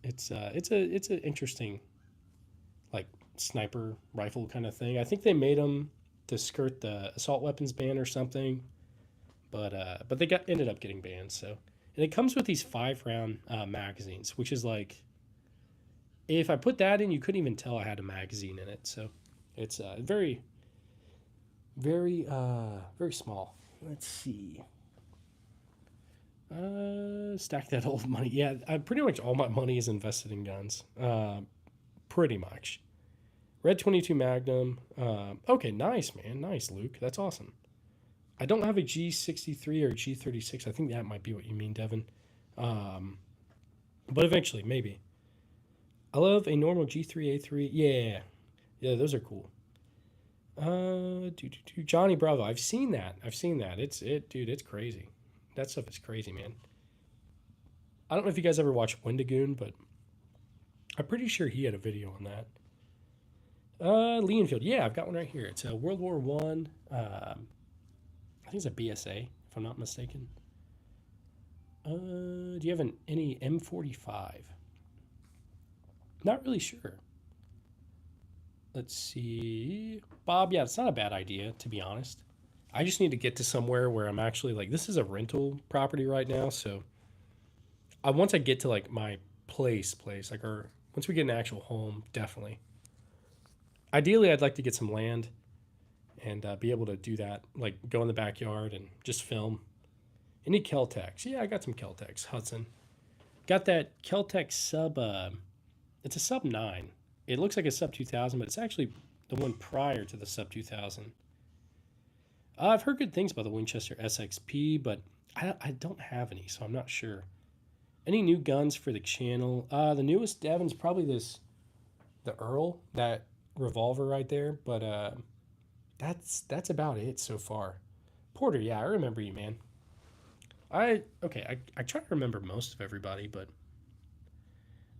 It's an interesting, like, sniper rifle kind of thing. I think they made them to skirt the assault weapons ban or something, but they ended up getting banned. So, and it comes with these 5 round magazines, which is like, if I put that in, you couldn't even tell I had a magazine in it. So it's very, very, very small. Let's see. Stack that old money. Yeah, pretty much all my money is invested in guns. Pretty much. Red 22 Magnum. Okay, nice, man. Nice, Luke. That's awesome. I don't have a G63 or G36. I think that might be what you mean, Devin. But eventually, maybe. I love a normal G3A3. Yeah. Yeah, those are cool. Johnny Bravo. I've seen that. Dude, it's crazy. That stuff is crazy, man. I don't know if you guys ever watched Wendigoon, but I'm pretty sure he had a video on that. Leonfield. Yeah, I've got one right here. It's a World War One. I think it's a BSA, if I'm not mistaken. Do you have any M45? Not really sure. Let's see. Bob, yeah, it's not a bad idea, to be honest. I just need to get to somewhere where I'm actually like, this is a rental property right now, so once I get to like my place, like, or once we get an actual home, definitely. Ideally, I'd like to get some land and be able to do that, like go in the backyard and just film. Any Kel-Tecs? Yeah, I got some Kel-Tecs. Hudson. Got that Kel-Tec sub, it's a sub 9. It looks like a sub 2000, but it's actually the one prior to the sub 2000. I've heard good things about the Winchester SXP, but I don't have any, so I'm not sure. Any new guns for the channel? The newest, Devin's probably the Earl, that revolver right there, but that's about it so far. Porter, yeah, I remember you, man. I try to remember most of everybody, but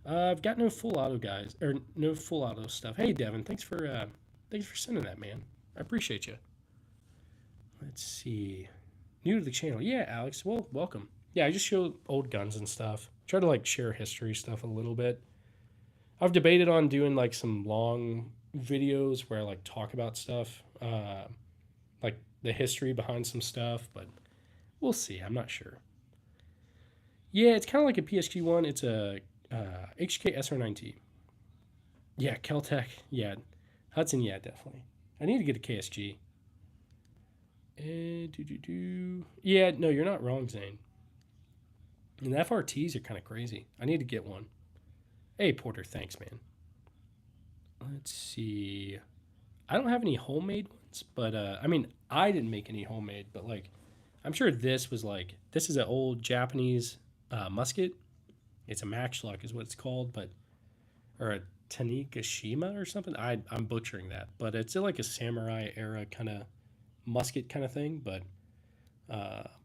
I've got no full auto guys, or no full auto stuff. Hey, Devin, thanks for sending that, man. I appreciate you. Let's see. New to the channel. Yeah, Alex. Well, welcome. Yeah, I just show old guns and stuff. Try to like share history stuff a little bit. I've debated on doing like some long videos where I like talk about stuff, like the history behind some stuff, but we'll see. I'm not sure. Yeah, it's kind of like a PSG one. It's a HK SR9T. Yeah, Kel-Tec. Yeah, Hudson. Yeah, definitely. I need to get a KSG. Yeah, no, you're not wrong, Zane. And the FRTs are kind of crazy. I need to get one. Hey, Porter, thanks, man. Let's see. I don't have any homemade ones, but I mean, I didn't make any homemade, but like, I'm sure this is an old Japanese musket. It's a Matchlock is what it's called, or a Tanigashima or something. I'm butchering that, but it's like a samurai era kind of musket kind of thing, but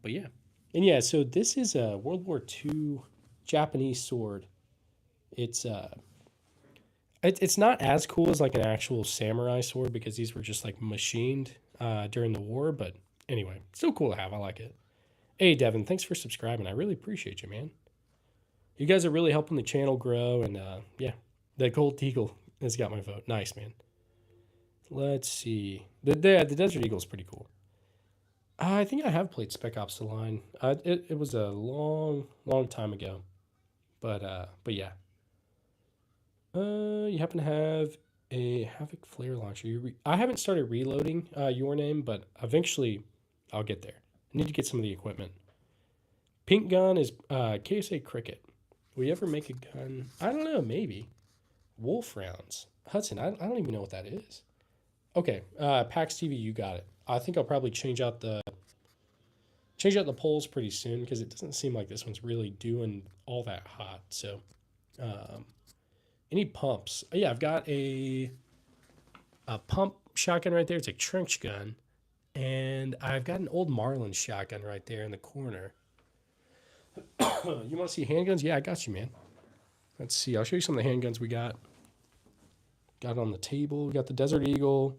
yeah. And yeah, so this is a World War II Japanese sword. It's not as cool as like an actual samurai sword because these were just like machined during the war, but anyway, still cool to have. I like it. Hey, Devin, thanks for subscribing. I really appreciate you, man. You guys are really helping the channel grow, and yeah, the Gold Eagle has got my vote. Nice, man. Let's see. The Desert Eagle is pretty cool. I think I have played Spec Ops: The Line. It was a long time ago, but yeah. You happen to have a Havoc flare launcher. I haven't started reloading your name, but eventually I'll get there. I need to get some of the equipment. Pink gun is KSA Cricket. Will you ever make a gun? I don't know, maybe. Wolf rounds. Hudson, I don't even know what that is. Okay, PAX TV, you got it. I think I'll probably change out the polls pretty soon because it doesn't seem like this one's really doing all that hot. So, any pumps? Yeah, I've got a pump shotgun right there. It's a trench gun, and I've got an old Marlin shotgun right there in the corner. You want to see handguns? Yeah, I got you, man. Let's see. I'll show you some of the handguns we got. Got it on the table. We got the Desert Eagle.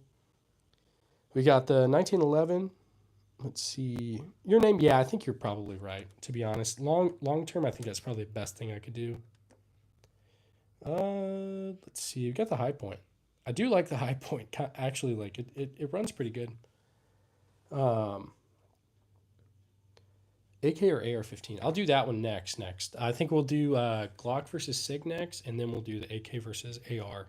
We got the 1911. Let's see. Your name? Yeah, I think you're probably right, to be honest. Long term, I think that's probably the best thing I could do. Let's see. We got the High Point. I do like the high point. Actually, like it runs pretty good. Um, AK or AR-15. I'll do that one next. I think we'll do Glock versus Sig next, and then we'll do the AK versus AR.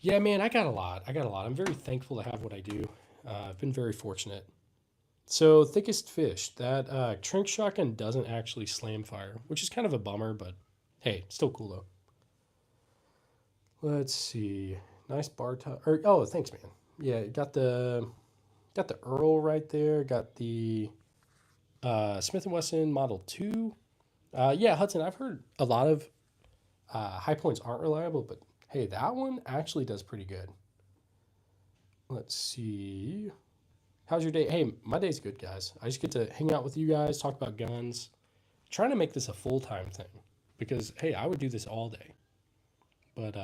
Yeah, man, I got a lot. I'm very thankful to have what I do. I've been very fortunate. So thickest fish. That Trink shotgun doesn't actually slam fire, which is kind of a bummer, but hey, still cool though. Let's see. Nice bar top. Or oh, thanks, man. Yeah, got the Earl right there. Got the Smith and Wesson Model 2. Yeah, Hudson. I've heard a lot of high points aren't reliable, but hey, that one actually does pretty good. Let's see. How's your day? Hey, my day's good, guys. I just get to hang out with you guys, talk about guns. Trying to make this a full time thing because hey, I would do this all day. But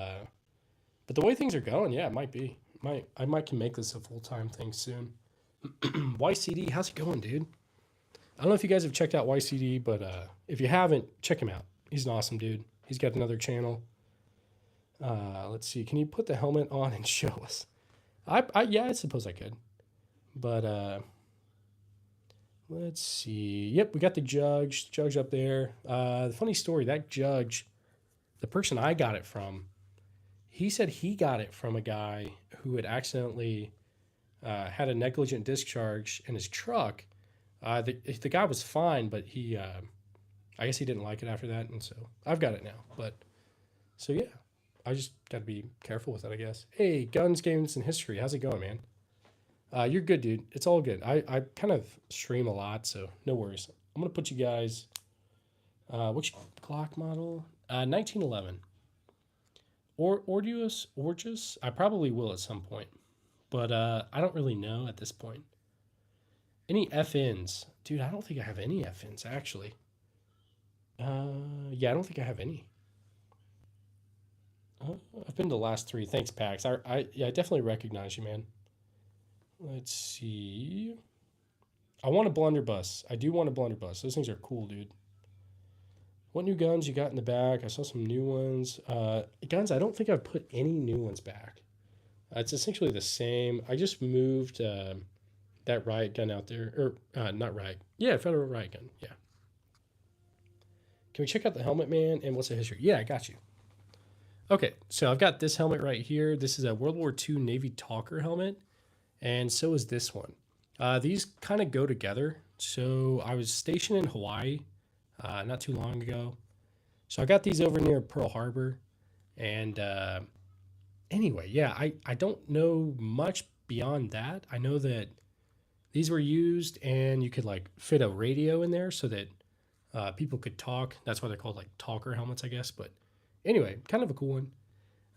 but the way things are going, yeah, it might be. I might can make this a full time thing soon. YCD, how's it going, dude? I don't know if you guys have checked out YCD, but if you haven't, check him out. He's an awesome dude. He's got another channel. Let's see. Can you put the helmet on and show us? Yeah, I suppose I could. But let's see. Yep, we got the judge up there. The funny story, that judge, the person I got it from, he said he got it from a guy who had accidentally had a negligent discharge in his truck. The guy was fine, but I guess he didn't like it after that, and so I've got it now. But so yeah, I just got to be careful with it, I guess. Hey, guns, games, and history. How's it going, man? You're good, dude. It's all good. I kind of stream a lot, so no worries. I'm gonna put you guys. Which clock model? 1911. Or Orgeus. I probably will at some point, but I don't really know at this point. Any FNs, dude? I don't think I have any FNs actually. Yeah, I don't think I have any. I've been to the last three. Thanks, Pax. Yeah, I definitely recognize you, man. Let's see. I want a blunderbuss. I do want a blunderbuss. Those things are cool, dude. What new guns you got in the back? I saw some new ones. Guns, I don't think I've put any new ones back. It's essentially the same. I just moved that riot gun out there. Or, not riot. Yeah, federal riot gun. Yeah. Can we check out the helmet, man? And what's the history? Yeah, I got you. Okay, so I've got this helmet right here. This is a World War II Navy Talker helmet. And so is this one. These kind of go together. So I was stationed in Hawaii not too long ago. So I got these over near Pearl Harbor. And anyway, yeah, I don't know much beyond that. I know that these were used and you could like fit a radio in there so that people could talk. That's why they're called like talker helmets, I guess. But anyway, kind of a cool one.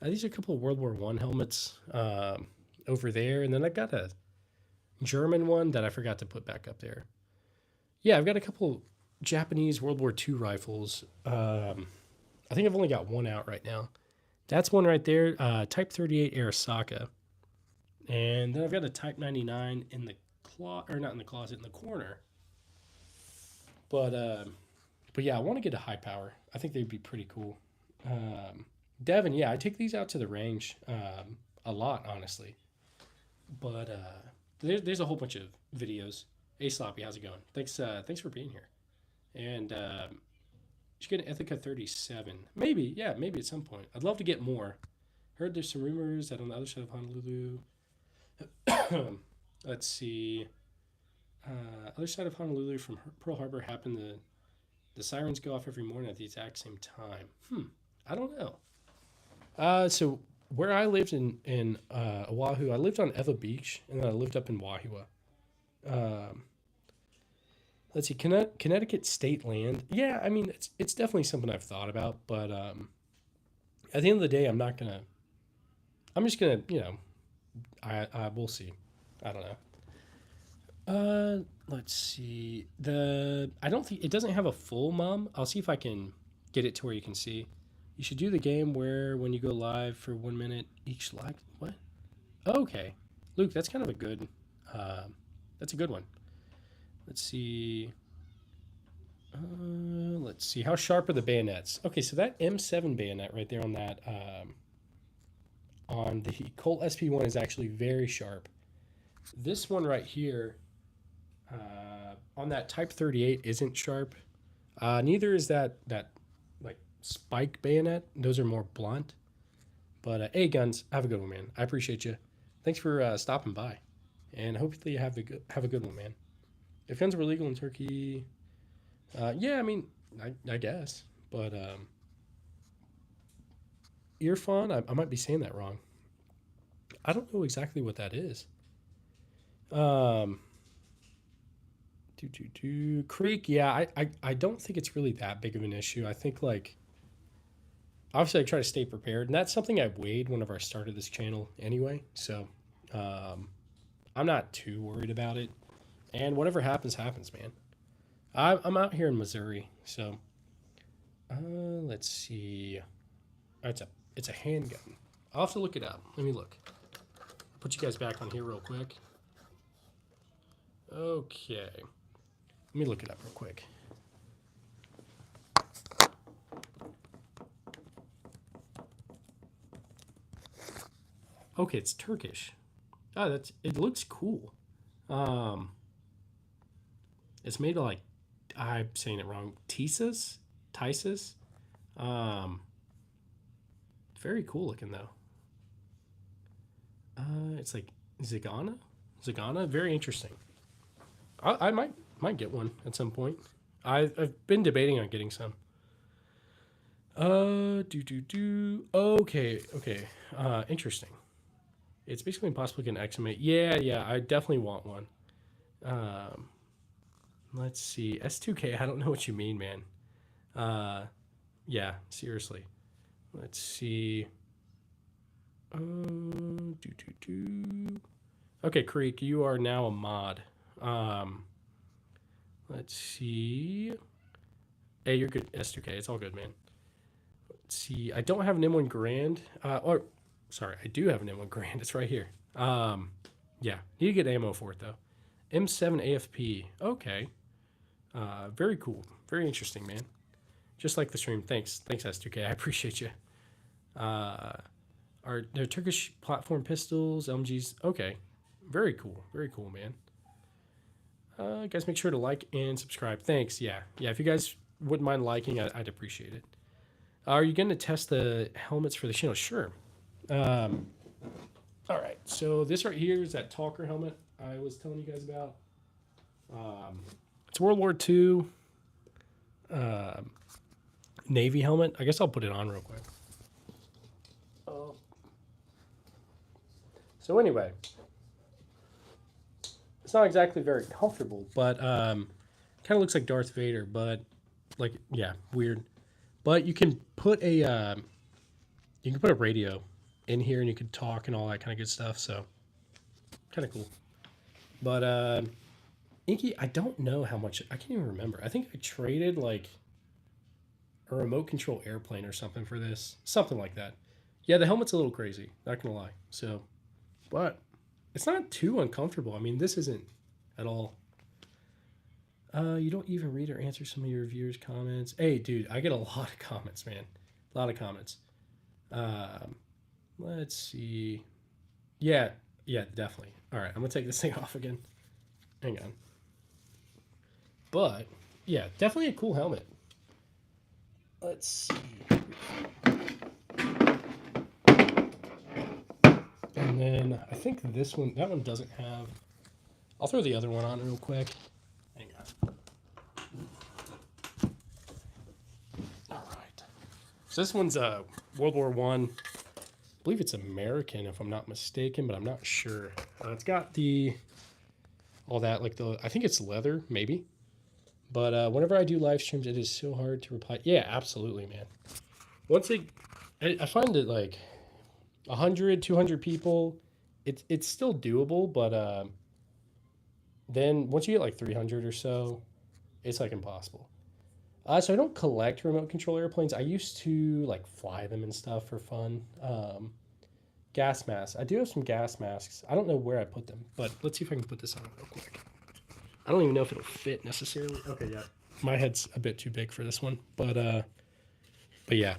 These are a couple of World War One helmets over there. And then I got a German one that I forgot to put back up there. Yeah, I've got a couple Japanese World War II rifles. I think I've only got one out right now. That's one right there, Type 38 Arisaka. And then I've got a Type 99 in the or not in the closet, in the corner. But yeah, I want to get a high power. I think they'd be pretty cool. Devin, yeah, I take these out to the range a lot, honestly. But there's a whole bunch of videos. Hey, Sloppy, how's it going? Thanks for being here. And you should get an Ithaca 37. Maybe, yeah, maybe at some point. I'd love to get more. Heard there's some rumors that on the other side of Honolulu. Let's see. Other side of Honolulu from Pearl Harbor happened. The sirens go off every morning at the exact same time. I don't know. So where I lived in Oahu, I lived on Ewa Beach, and then I lived up in Wahiawa. Let's see, Connecticut state land. Yeah, I mean it's definitely something I've thought about, but at the end of the day, I'm not gonna. I'm just gonna, I we'll see. I don't know. Let's see. I don't think it doesn't have a full mum. I'll see if I can get it to where you can see. You should do the game where when you go live for 1 minute each live. What? Okay, Luke, that's kind of a good. That's a good one. Let's see. Let's see. How sharp are the bayonets? Okay, so that M7 bayonet right there on that on the Colt SP1 is actually very sharp. This one right here, on that Type 38, isn't sharp. Neither is that like spike bayonet. Those are more blunt. But hey, Guns, have a good one, man. I appreciate you. Thanks for stopping by, and hopefully you have a good one, man. If guns were legal in Turkey, yeah, I mean, I guess, but Irfan, I might be saying that wrong. I don't know exactly what that is. Um, Creek, yeah, I don't think it's really that big of an issue. I think like obviously I try to stay prepared, and that's something I weighed whenever I started this channel anyway. So um, I'm not too worried about it, and whatever happens, happens, man. I'm out here in Missouri, so let's see. Oh, it's a handgun. I'll have to look it up. Let me look. I'll put you guys back on here real quick. Okay. Let me look it up real quick. Okay, it's Turkish. Oh, it looks cool. Um, it's made of like I'm saying it wrong. Tisus. Um, very cool looking though. It's like Zagana. Very interesting. I might get one at some point. I've been debating on getting some. Okay. Interesting. It's basically impossible to get an XM8. Yeah. I definitely want one. Um, let's see. S2K. I don't know what you mean, man. Yeah. Seriously. Let's see. Okay, Creek, you are now a mod. Let's see. Hey, you're good. S2K. It's all good, man. Let's see. I don't have an M1 Grand. Sorry, I do have an M1 Grand. It's right here. Yeah, need to get ammo for it though. M7 AFP. Okay. Very cool. Very interesting, man. Just like the stream. Thanks, S2K. I appreciate you. Are they're Turkish platform pistols, LMGs? Okay, very cool, man. Guys, make sure to like and subscribe. Thanks. Yeah. If you guys wouldn't mind liking, I'd appreciate it. Are you going to test the helmets for the channel? Sure. All right. So this right here is that Talker helmet I was telling you guys about. It's World War II Navy helmet. I guess I'll put it on real quick. So anyway, it's not exactly very comfortable, but kind of looks like Darth Vader, but like weird. But you can put a radio in here, and you can talk and all that kind of good stuff. So kind of cool. But Inky, I don't know how much. I can't even remember. I think I traded like a remote control airplane or something for this, something like that. Yeah, the helmet's a little crazy. Not gonna lie. So. But it's not too uncomfortable. I mean, this isn't at all. You don't even read or answer some of your viewers' comments. Hey, dude, I get a lot of comments, man. A lot of comments. Let's see. Yeah, definitely. All right, I'm going to take this thing off again. Hang on. But, yeah, definitely a cool helmet. Let's see. And then I think that one doesn't have. I'll throw the other one on real quick. Hang on. All right. So this one's World War I. I believe it's American, if I'm not mistaken, but I'm not sure. It's got all that, like I think it's leather, maybe. But whenever I do live streams, it is so hard to reply. Yeah, absolutely, man. I find it like 100, 200 people, it's still doable, but then once you get like 300 or so, it's like impossible. So I don't collect remote control airplanes. I used to like fly them and stuff for fun. Gas masks. I do have some gas masks. I don't know where I put them, but let's see if I can put this on real quick. I don't even know if it'll fit necessarily. Okay, yeah. My head's a bit too big for this one, but yeah.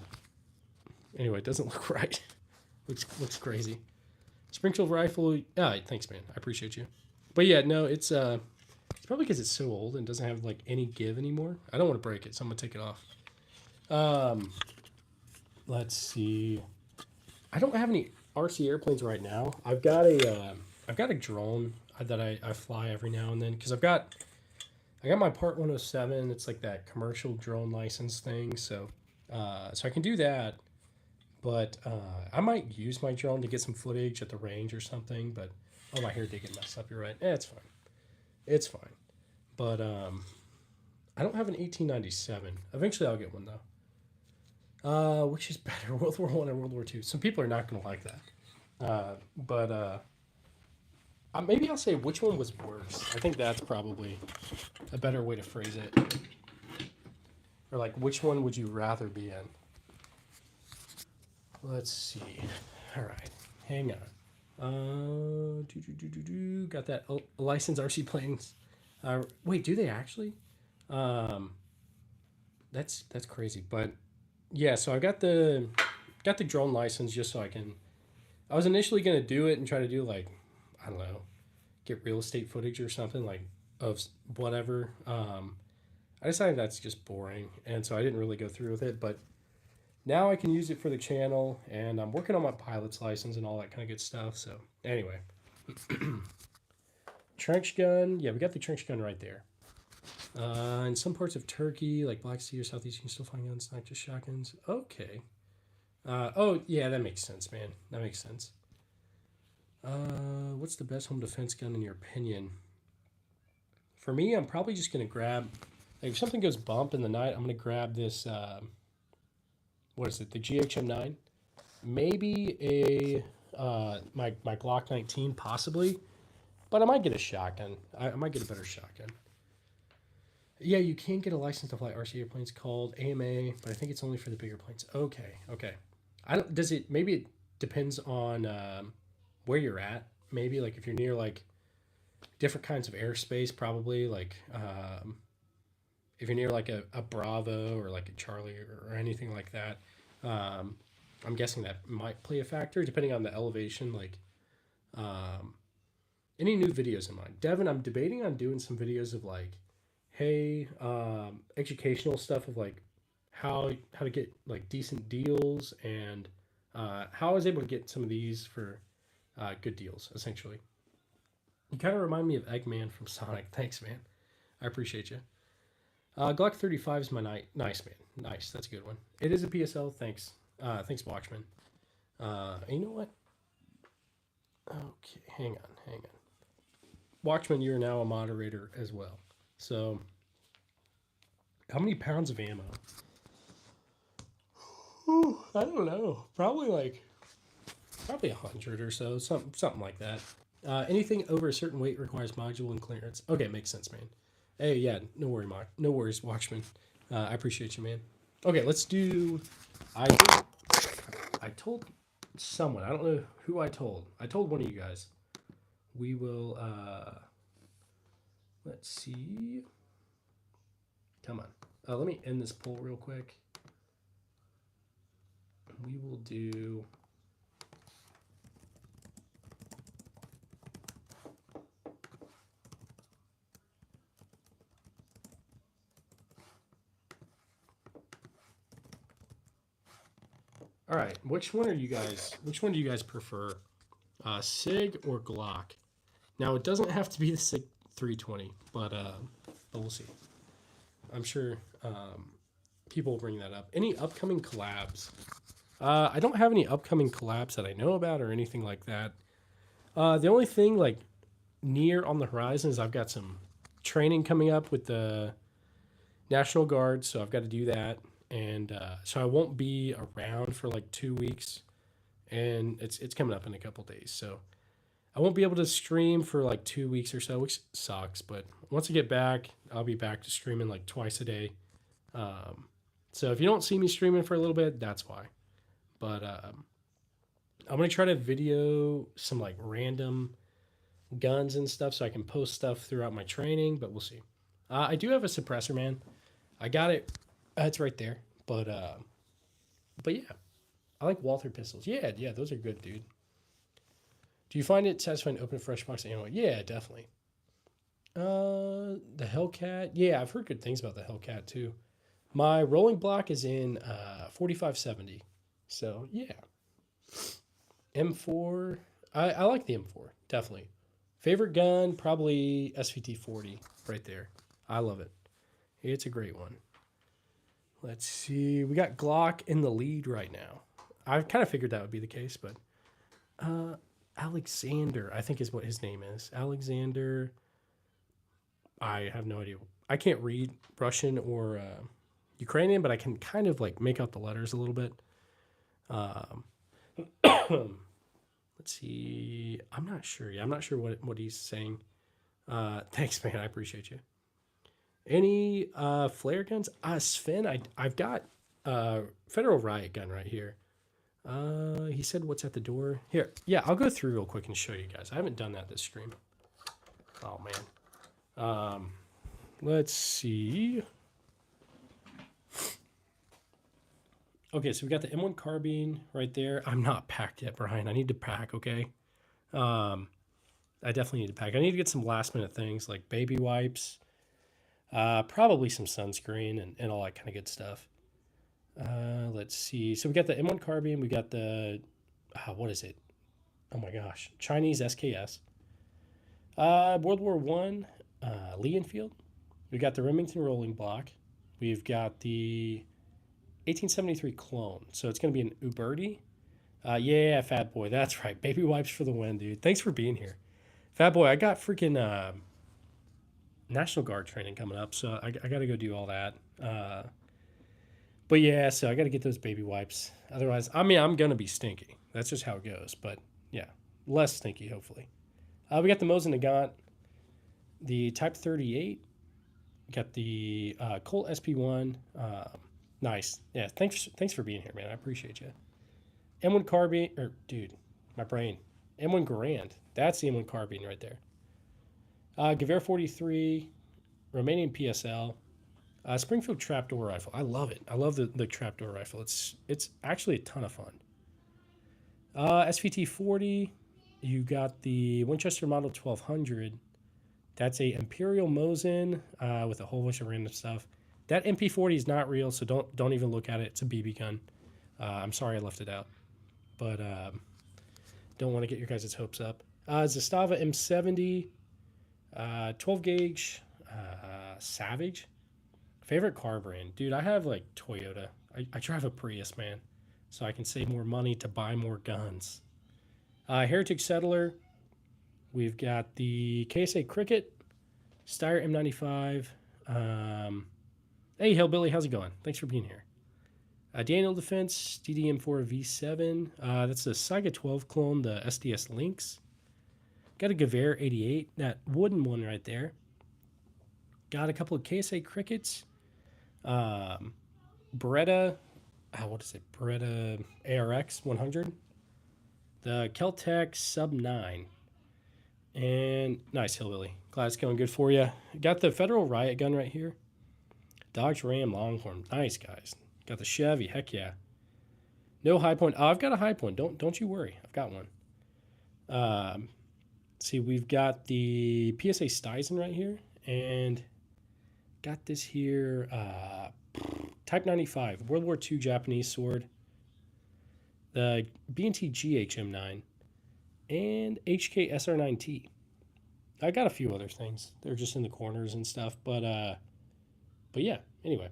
Anyway, it doesn't look right. Looks crazy. Springfield rifle. Ah, thanks, man. I appreciate you. But yeah, no, it's probably because it's so old and doesn't have like any give anymore. I don't want to break it, so I'm gonna take it off. Um, let's see. I don't have any RC airplanes right now. I've got a drone that I fly every now and then because I got my Part 107. It's like that commercial drone license thing, so I can do that. But I might use my drone to get some footage at the range or something. But oh, my hair did get messed up. You're right. It's fine. It's fine. But I don't have an 1897. Eventually, I'll get one though. Which is better, World War One or World War Two? Some people are not gonna like that. But maybe I'll say which one was worse. I think that's probably a better way to phrase it. Or like, which one would you rather be in? Let's see. All right, hang on. Got that licensed RC planes. Wait, do they actually? Um, that's crazy. But yeah, so I got the drone license just so I can. I was initially gonna do it and try to do like, I don't know, get real estate footage or something like of whatever. I decided that's just boring, and so I didn't really go through with it. But now I can use it for the channel, and I'm working on my pilot's license and all that kind of good stuff. So anyway, trench gun. Yeah, we got the trench gun right there. In some parts of Turkey, like Black Sea or Southeast, you can still find guns, not just shotguns. Okay. Oh, yeah, that makes sense, man. That makes sense. What's the best home defense gun in your opinion? For me, I'm probably just going to grab, like, if something goes bump in the night, I'm going to grab this, what is it, the GHM9? Maybe my Glock 19, possibly, but I might get a shotgun. I might get a better shotgun. Yeah, you can get a license to fly RC airplanes called AMA, but I think it's only for the bigger planes. Okay. I don't. Does it? Maybe it depends on where you're at. Maybe like if you're near like different kinds of airspace, probably like if you're near like a Bravo or like a Charlie or anything like that. Um, I'm guessing that might play a factor depending on the elevation. Like um, any new videos in mind, Devin. I'm debating on doing some videos of like, hey, educational stuff of like how to get like decent deals and how I was able to get some of these for good deals. Essentially, you kind of remind me of Eggman from Sonic. Thanks, man. I appreciate you. Glock 35 is my nice man. Nice, that's a good one. It is a PSL. Thanks, thanks, Watchman. And you know what? Okay, hang on. Watchman, you're now a moderator as well. So, how many pounds of ammo? Ooh, I don't know. Probably 100 or so, something like that. Anything over a certain weight requires module and clearance. Okay, makes sense, man. Hey, yeah, no worries, Watchman. I appreciate you, man. Okay, let's do. I told someone. I don't know who I told. I told one of you guys. We will. Let's see. Come on. Let me end this poll real quick. We will do. All right, which one do you guys prefer, Sig or Glock? Now it doesn't have to be the Sig 320, but we'll see. I'm sure people will bring that up. Any upcoming collabs? I don't have any upcoming collabs that I know about or anything like that. The only thing like near on the horizon is I've got some training coming up with the National Guard, so I've got to do that, and so I won't be around for like 2 weeks, and it's coming up in a couple days, so I won't be able to stream for like 2 weeks or so, which sucks. But once I get back, I'll be back to streaming like twice a day. So if you don't see me streaming for a little bit, that's why. But I'm gonna try to video some like random guns and stuff so I can post stuff throughout my training. But we'll see. I do have a suppressor, man. I got it. It's right there. But yeah. I like Walther pistols. Yeah, yeah, those are good, dude. Do you find it satisfying to open a fresh box of ammo? Yeah, definitely. The Hellcat. Yeah, I've heard good things about the Hellcat too. My rolling block is in 4570. So yeah, M4. I like the M4 definitely. Favorite gun probably SVT 40 right there. I love it. It's a great one. Let's see. We got Glock in the lead right now. I kind of figured that would be the case, but Alexander, I think is what his name is. Alexander. I have no idea. I can't read Russian or Ukrainian, but I can kind of like make out the letters a little bit. Um, let's see. I'm not sure. Yeah, I'm not sure what he's saying. Thanks, man. I appreciate you. Any flare guns? Sven, I've got Federal Riot gun right here. He said what's at the door. Here, yeah, I'll go through real quick and show you guys. I haven't done that this stream. Oh man. Let's see. Okay, so we got the M1 carbine right there. I'm not packed yet, Brian. I need to pack, okay? I definitely need to pack. I need to get some last minute things like baby wipes, probably some sunscreen and all that kind of good stuff. Let's see. So we got the M1 carbine. We got the, what is it? Oh my gosh. Chinese SKS. World War One, Lee Enfield. We got the Remington rolling block. We've got the 1873 clone. So it's going to be an Uberti. Yeah, Fat Boy. That's right. Baby wipes for the win, dude. Thanks for being here. Fat Boy, I got freaking National Guard training coming up, so I got to go do all that. But yeah, so I got to get those baby wipes. Otherwise, I mean, I'm going to be stinky. That's just how it goes. But yeah, less stinky, hopefully. We got the Mosin Nagant, the Type 38. We got the Colt SP1. Nice. Yeah, thanks for being here, man. I appreciate you. M1 carbine, or dude, my brain. M1 Garand. That's the M1 carbine right there. Gewehr 43, Romanian PSL. Springfield trapdoor rifle. I love it. I love the trapdoor rifle. It's actually a ton of fun. SVT 40. You got the Winchester Model 1200. That's a Imperial Mosin with a whole bunch of random stuff. That MP40 is not real, so don't even look at it. It's a BB gun. I'm sorry I left it out, but don't want to get your guys' hopes up. Zastava M70, 12 gauge, Savage. Favorite car brand, dude. I have like Toyota. I drive a Prius, man, so I can save more money to buy more guns. Heritage Settler. We've got the KSA Cricket, Steyr M95. Hey, Hillbilly, how's it going? Thanks for being here. Daniel Defense, DDM4 V7. That's the Saiga 12 clone, the SDS Lynx. Got a Gewehr 88, that wooden one right there. Got a couple of KSA Crickets. Beretta, what is it? Beretta ARX 100. The Keltec Sub 9. And nice, Hillbilly. Glad it's going good for you. Got the Federal Riot gun right here. Dodge Ram Longhorn. Nice, guys. Got the Chevy. Heck yeah. No high point. Oh, I've got a high point. Don't you worry. I've got one. See, we've got the PSA Stuyson right here. And got this here. Type 95. World War II Japanese sword. The B&T GHM9. And HK SR9T. I got a few other things. They're just in the corners and stuff. But yeah, anyway.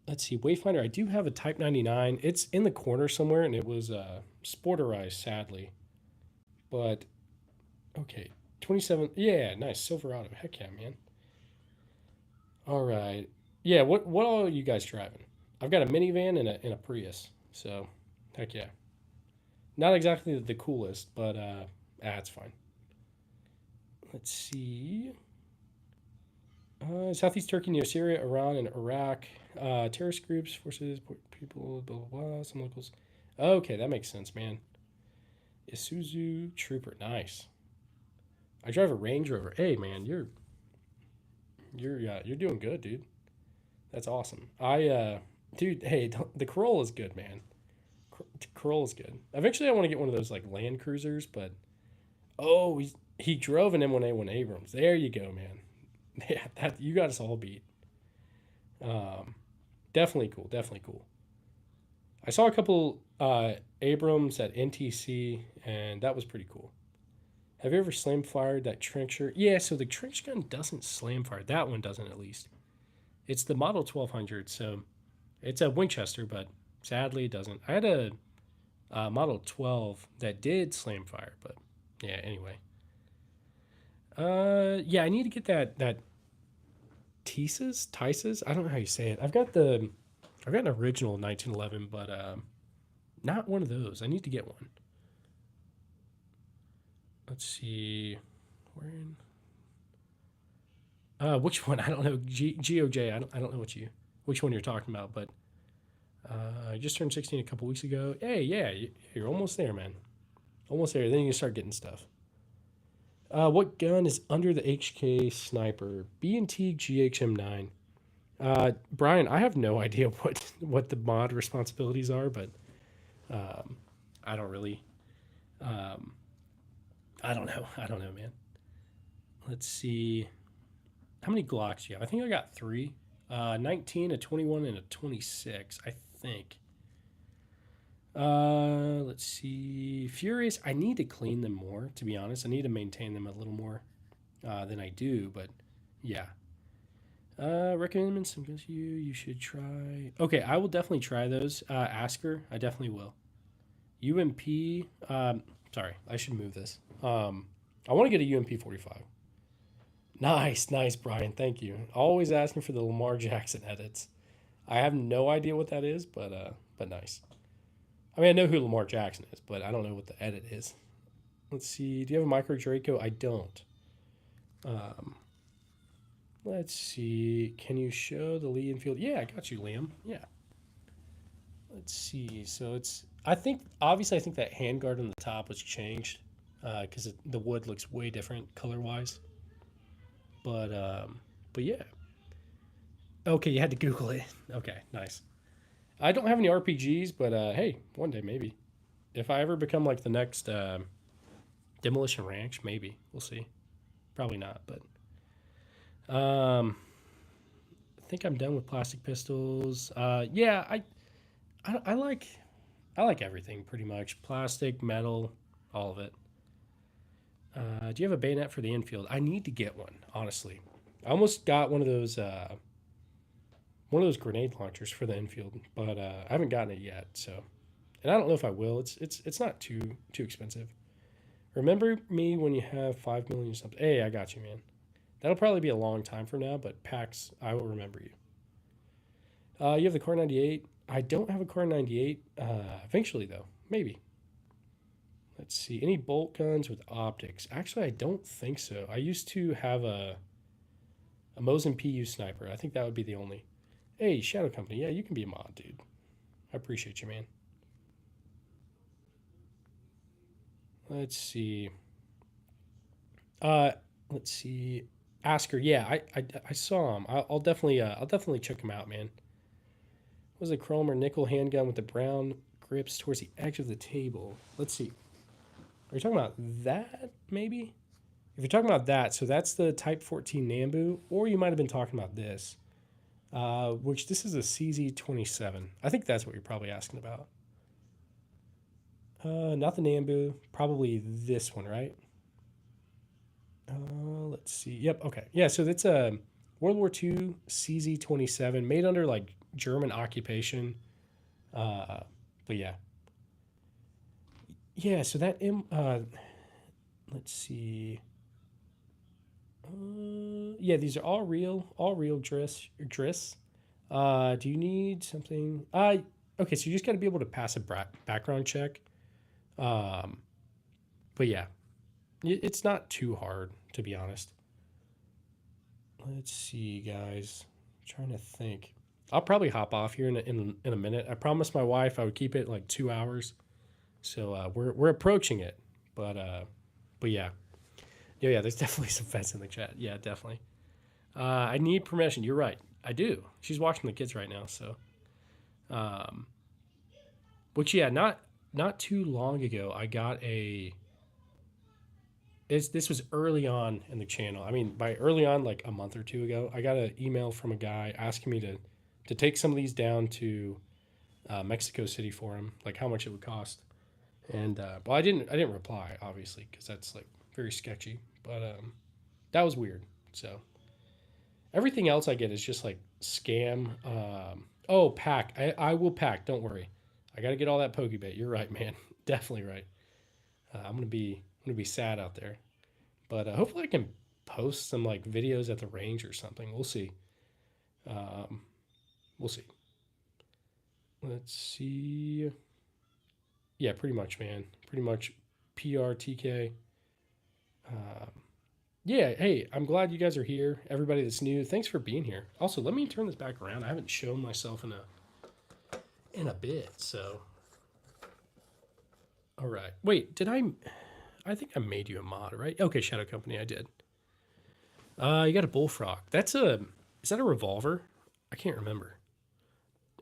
Let's see, Wayfinder. I do have a Type 99. It's in the corner somewhere, and it was sporterized, sadly. But, okay. 27. Yeah, nice. Silverado. Heck yeah, man. All right. Yeah, what all are you guys driving? I've got a minivan and a Prius. So, heck yeah. Not exactly the coolest, but it's fine. Let's see. Southeast Turkey, near Syria, Iran, and Iraq. Terrorist groups, forces, people, blah, blah, blah, some locals. Okay, that makes sense, man. Isuzu Trooper, nice. I drive a Range Rover. Hey, man, you're doing good, dude. That's awesome. Dude, hey, the Corolla is good, man. Corolla's good. Eventually, I want to get one of those like Land Cruisers, but oh, he drove an M1A1 Abrams. There you go, man. Yeah, that you got us all beat. Um, definitely cool. Definitely cool. I saw a couple Abrams at NTC, and that was pretty cool. Have you ever slam fired that trencher? Yeah, so the trench gun doesn't slam fire. That one doesn't, at least. It's the Model 1200, so it's a Winchester, but sadly it doesn't. I had a Model 12 that did slam fire, but yeah, anyway. Yeah, I need to get that Tices. I don't know how you say it. I've got an original 1911, but not one of those. I need to get one. Let's see. Where in? Which one? I don't know. GOJ. I don't know which one you're talking about, but I just turned 16 a couple weeks ago. Hey, yeah, you're almost there, man. Almost there. Then you can start getting stuff. What gun is under the HK sniper? B&T GHM9. Brian, I have no idea what the mod responsibilities are, but I don't really. I don't know. I don't know, man. Let's see. How many Glocks do you have? I think I got three. 19, a 21, and a 26, I think. Let's see. Furious, I need to clean them more, to be honest. I need to maintain them a little more than I do, but yeah. Recommend some guns you should try. Okay, I will definitely try those. Asker, I definitely will. UMP, sorry, I should move this. I want to get a UMP 45. Nice, Brian. Thank you. Always asking for the Lamar Jackson edits. I have no idea what that is, but nice. I mean, I know who Lamar Jackson is, but I don't know what the edit is. Let's see. Do you have a micro Draco? I don't. Let's see. Can you show the Lee Enfield? Yeah, I got you, Liam. Yeah. Let's see. So it's. I think that handguard on the top was changed because the wood looks way different color wise. But yeah. Okay, you had to Google it. Okay, nice. I don't have any RPGs, but hey, one day maybe. If I ever become like the next Demolition Ranch, maybe we'll see. Probably not, but I think I'm done with plastic pistols. Yeah, I like everything pretty much. Plastic, metal, all of it. Do you have a bayonet for the infield? I need to get one, honestly. I almost got one of those grenade launchers for the infield, but I haven't gotten it yet. So, and I don't know if I will. It's not too expensive. Remember me when you have 5 million or something. Hey, I got you, man. That'll probably be a long time from now, but PAX, I will remember you. You have the Car 98. I don't have a Car 98. Eventually, though, maybe. Let's see. Any bolt guns with optics? Actually, I don't think so. I used to have a Mosin PU sniper. I think that would be the only. Hey, Shadow Company. Yeah, you can be a mod, dude. I appreciate you, man. Let's see. Let's see. Asker. Yeah, I saw him. I'll definitely check him out, man. Was a chrome or nickel handgun with the brown grips towards the edge of the table. Let's see. Are you talking about that, maybe? If you're talking about that, so that's the Type 14 Nambu, or you might have been talking about this, which this is a CZ27. I think that's what you're probably asking about. Not the Nambu, probably this one, right? Let's see. Yep, okay. Yeah, so that's a World War II CZ27, made under, like, German occupation. But yeah. Yeah, so that let's see. Yeah, these are all real Driss. Do you need something? Okay, so you just got to be able to pass a background check. But yeah, it's not too hard, to be honest. Let's see, guys. I'm trying to think. I'll probably hop off here in a minute. I promised my wife I would keep it like 2 hours. So we're approaching it, but yeah, there's definitely some fence in the chat. Yeah, definitely. I need permission. You're right. I do. She's watching the kids right now. So, which yeah, not not too long ago, I got a. This was early on in the channel. I mean, by early on, like a month or two ago, I got an email from a guy asking me to take some of these down to Mexico City for him, like how much it would cost. And well, I didn't reply obviously because that's like very sketchy. But that was weird. So everything else I get is just like scam. Oh, pack. I will pack. Don't worry. I got to get all that Pokebait. You're right, man. Definitely right. I'm gonna be sad out there. But hopefully I can post some like videos at the range or something. We'll see. Um, we'll see. Let's see. Yeah, pretty much, man. Pretty much PRTK. Um, yeah, hey, I'm glad you guys are here. Everybody that's new, thanks for being here. Also, let me turn this back around. I haven't shown myself in a bit, so all right. Wait, did I think I made you a mod, right? Okay, Shadow Company, I did. You got a bullfrog. Is that a revolver? I can't remember.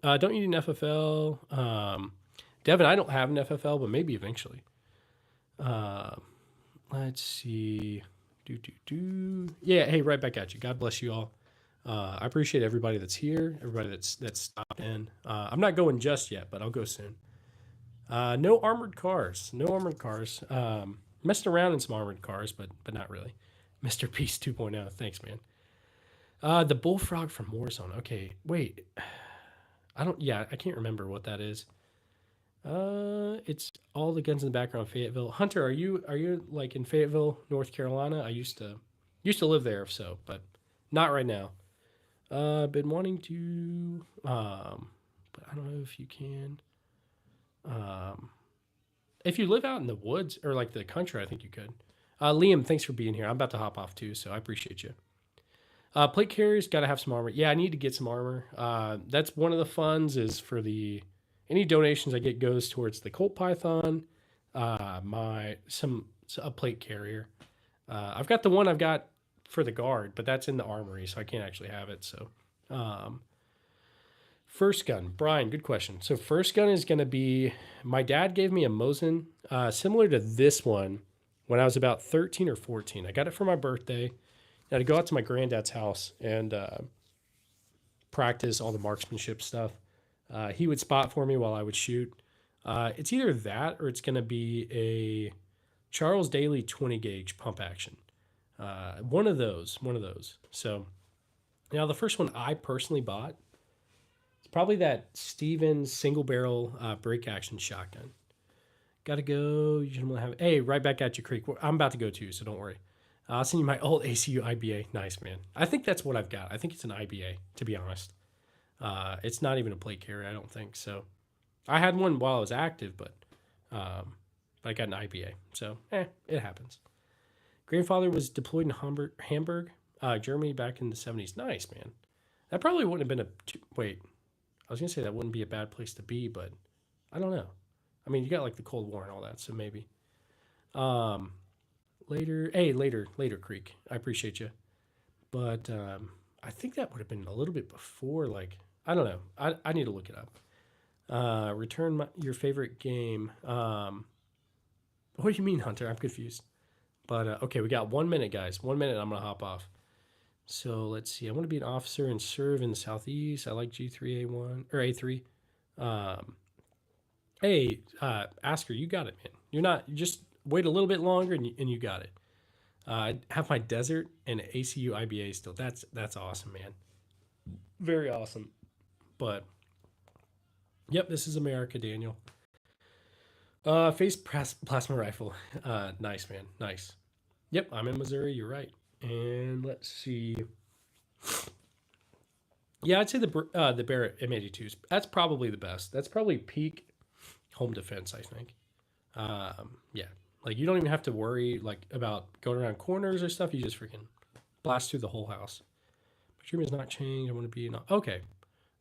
Don't you need an FFL? Devin, I don't have an FFL, but maybe eventually. Uh, let's see. Yeah, hey, right back at you. God bless you all. I appreciate everybody that's here, everybody that's stopped in. I'm not going just yet, but I'll go soon. No armored cars. No armored cars. Messed around in some armored cars, but not really. Mr. Peace 2.0. Thanks, man. The bullfrog from Warzone. Okay, wait. I don't. Yeah, I can't remember what that is. It's all the guns in the background. Fayetteville. Hunter, are you like in Fayetteville, North Carolina? I used to live there, so but not right now. Been wanting to, but I don't know if you can. Um, if you live out in the woods or like the country, I think you could. Liam, thanks for being here. I'm about to hop off too, so I appreciate you. Plate carriers got to have some armor. Yeah, I need to get some armor. That's one of the funds is for the any donations I get goes towards the Colt Python, my some a plate carrier. I've got the one I've got for the guard, but that's in the armory, so I can't actually have it. So, um, first gun, Brian, good question. So first gun is going to be my dad gave me a Mosin similar to this one when I was about 13 or 14. I got it for my birthday. I had to go out to my granddad's house and practice all the marksmanship stuff. He would spot for me while I would shoot. It's either that or it's going to be a Charles Daly 20 gauge pump action. One of those. One of those. So now the first one I personally bought is probably that Stevens single barrel break action shotgun. Gotta go. You gentlemen have. Hey, right back at you, Creek. I'm about to go too, so don't worry. I'll send you my old ACU IBA. Nice, man. I think that's what I've got. I think it's an IBA, to be honest. It's not even a plate carrier, I don't think. So I had one while I was active, but I got an IBA. So, it happens. Grandfather was deployed in Hamburg, Germany back in the 70s. Nice, man. That probably wouldn't have been wait, I was going to say that wouldn't be a bad place to be, but I don't know. I mean, you got like the Cold War and all that, so maybe. Um, later, Creek. I appreciate you. But I think that would have been a little bit before, like, I don't know. I need to look it up. Your favorite game. What do you mean, Hunter? I'm confused. But okay, we got 1 minute, guys. 1 minute, I'm going to hop off. So let's see. I want to be an officer and serve in the Southeast. I like G3A1 or A3. Um, hey, Asker, you got it, man. You just wait a little bit longer and you got it. I have my desert and ACU IBA still. That's awesome, man. Very awesome. But yep, this is America, Daniel. Plasma rifle. Nice, man. Nice. Yep, I'm in Missouri. You're right. And let's see. Yeah, I'd say the Barrett M82s. That's probably the best. That's probably peak home defense, I think. Yeah, like you don't even have to worry like about going around corners or stuff. You just freaking blast through the whole house. But your has not changed. I want to be okay.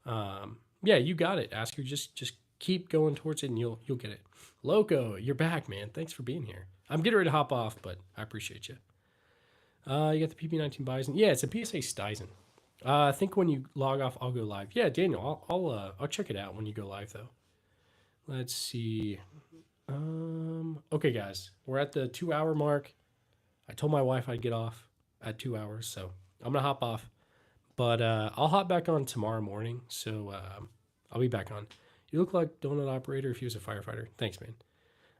Yeah, you got it. Asker, just keep going towards it, and you'll get it. Loco, you're back, man. Thanks for being here. I'm getting ready to hop off, but I appreciate you. You got the PP19 Bison. Yeah, it's a PSA Stizen. I think when you log off, I'll go live. Yeah, Daniel, I'll check it out when you go live though. Let's see. Okay, guys, we're at the 2 hour mark. I told my wife I'd get off at 2 hours, so I'm gonna hop off. But I'll hop back on tomorrow morning. So I'll be back on. You look like donut operator if he was a firefighter. Thanks, man.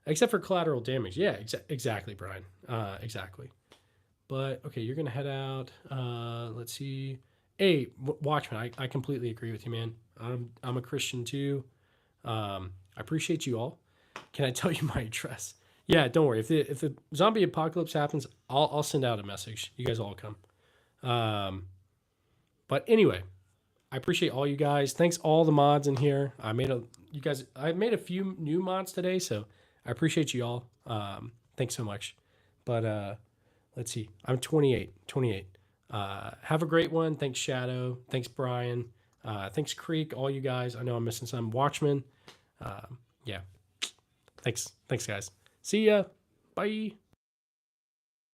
Except for collateral damage. Yeah, exactly, Brian. Exactly. But okay, you're gonna head out. Let's see. Hey, Watchman, I completely agree with you, man. I'm a Christian too. I appreciate you all. Can I tell you my address? Yeah, don't worry. If the zombie apocalypse happens, I'll send out a message. You guys all come. Um, but anyway, I appreciate all you guys. Thanks all the mods in here. I made a few new mods today, so I appreciate you all. Thanks so much. But let's see. I'm 28. 28. Have a great one. Thanks Shadow. Thanks Brian. Thanks Creek. All you guys. I know I'm missing some. Watchmen. Yeah. Thanks guys. See ya. Bye.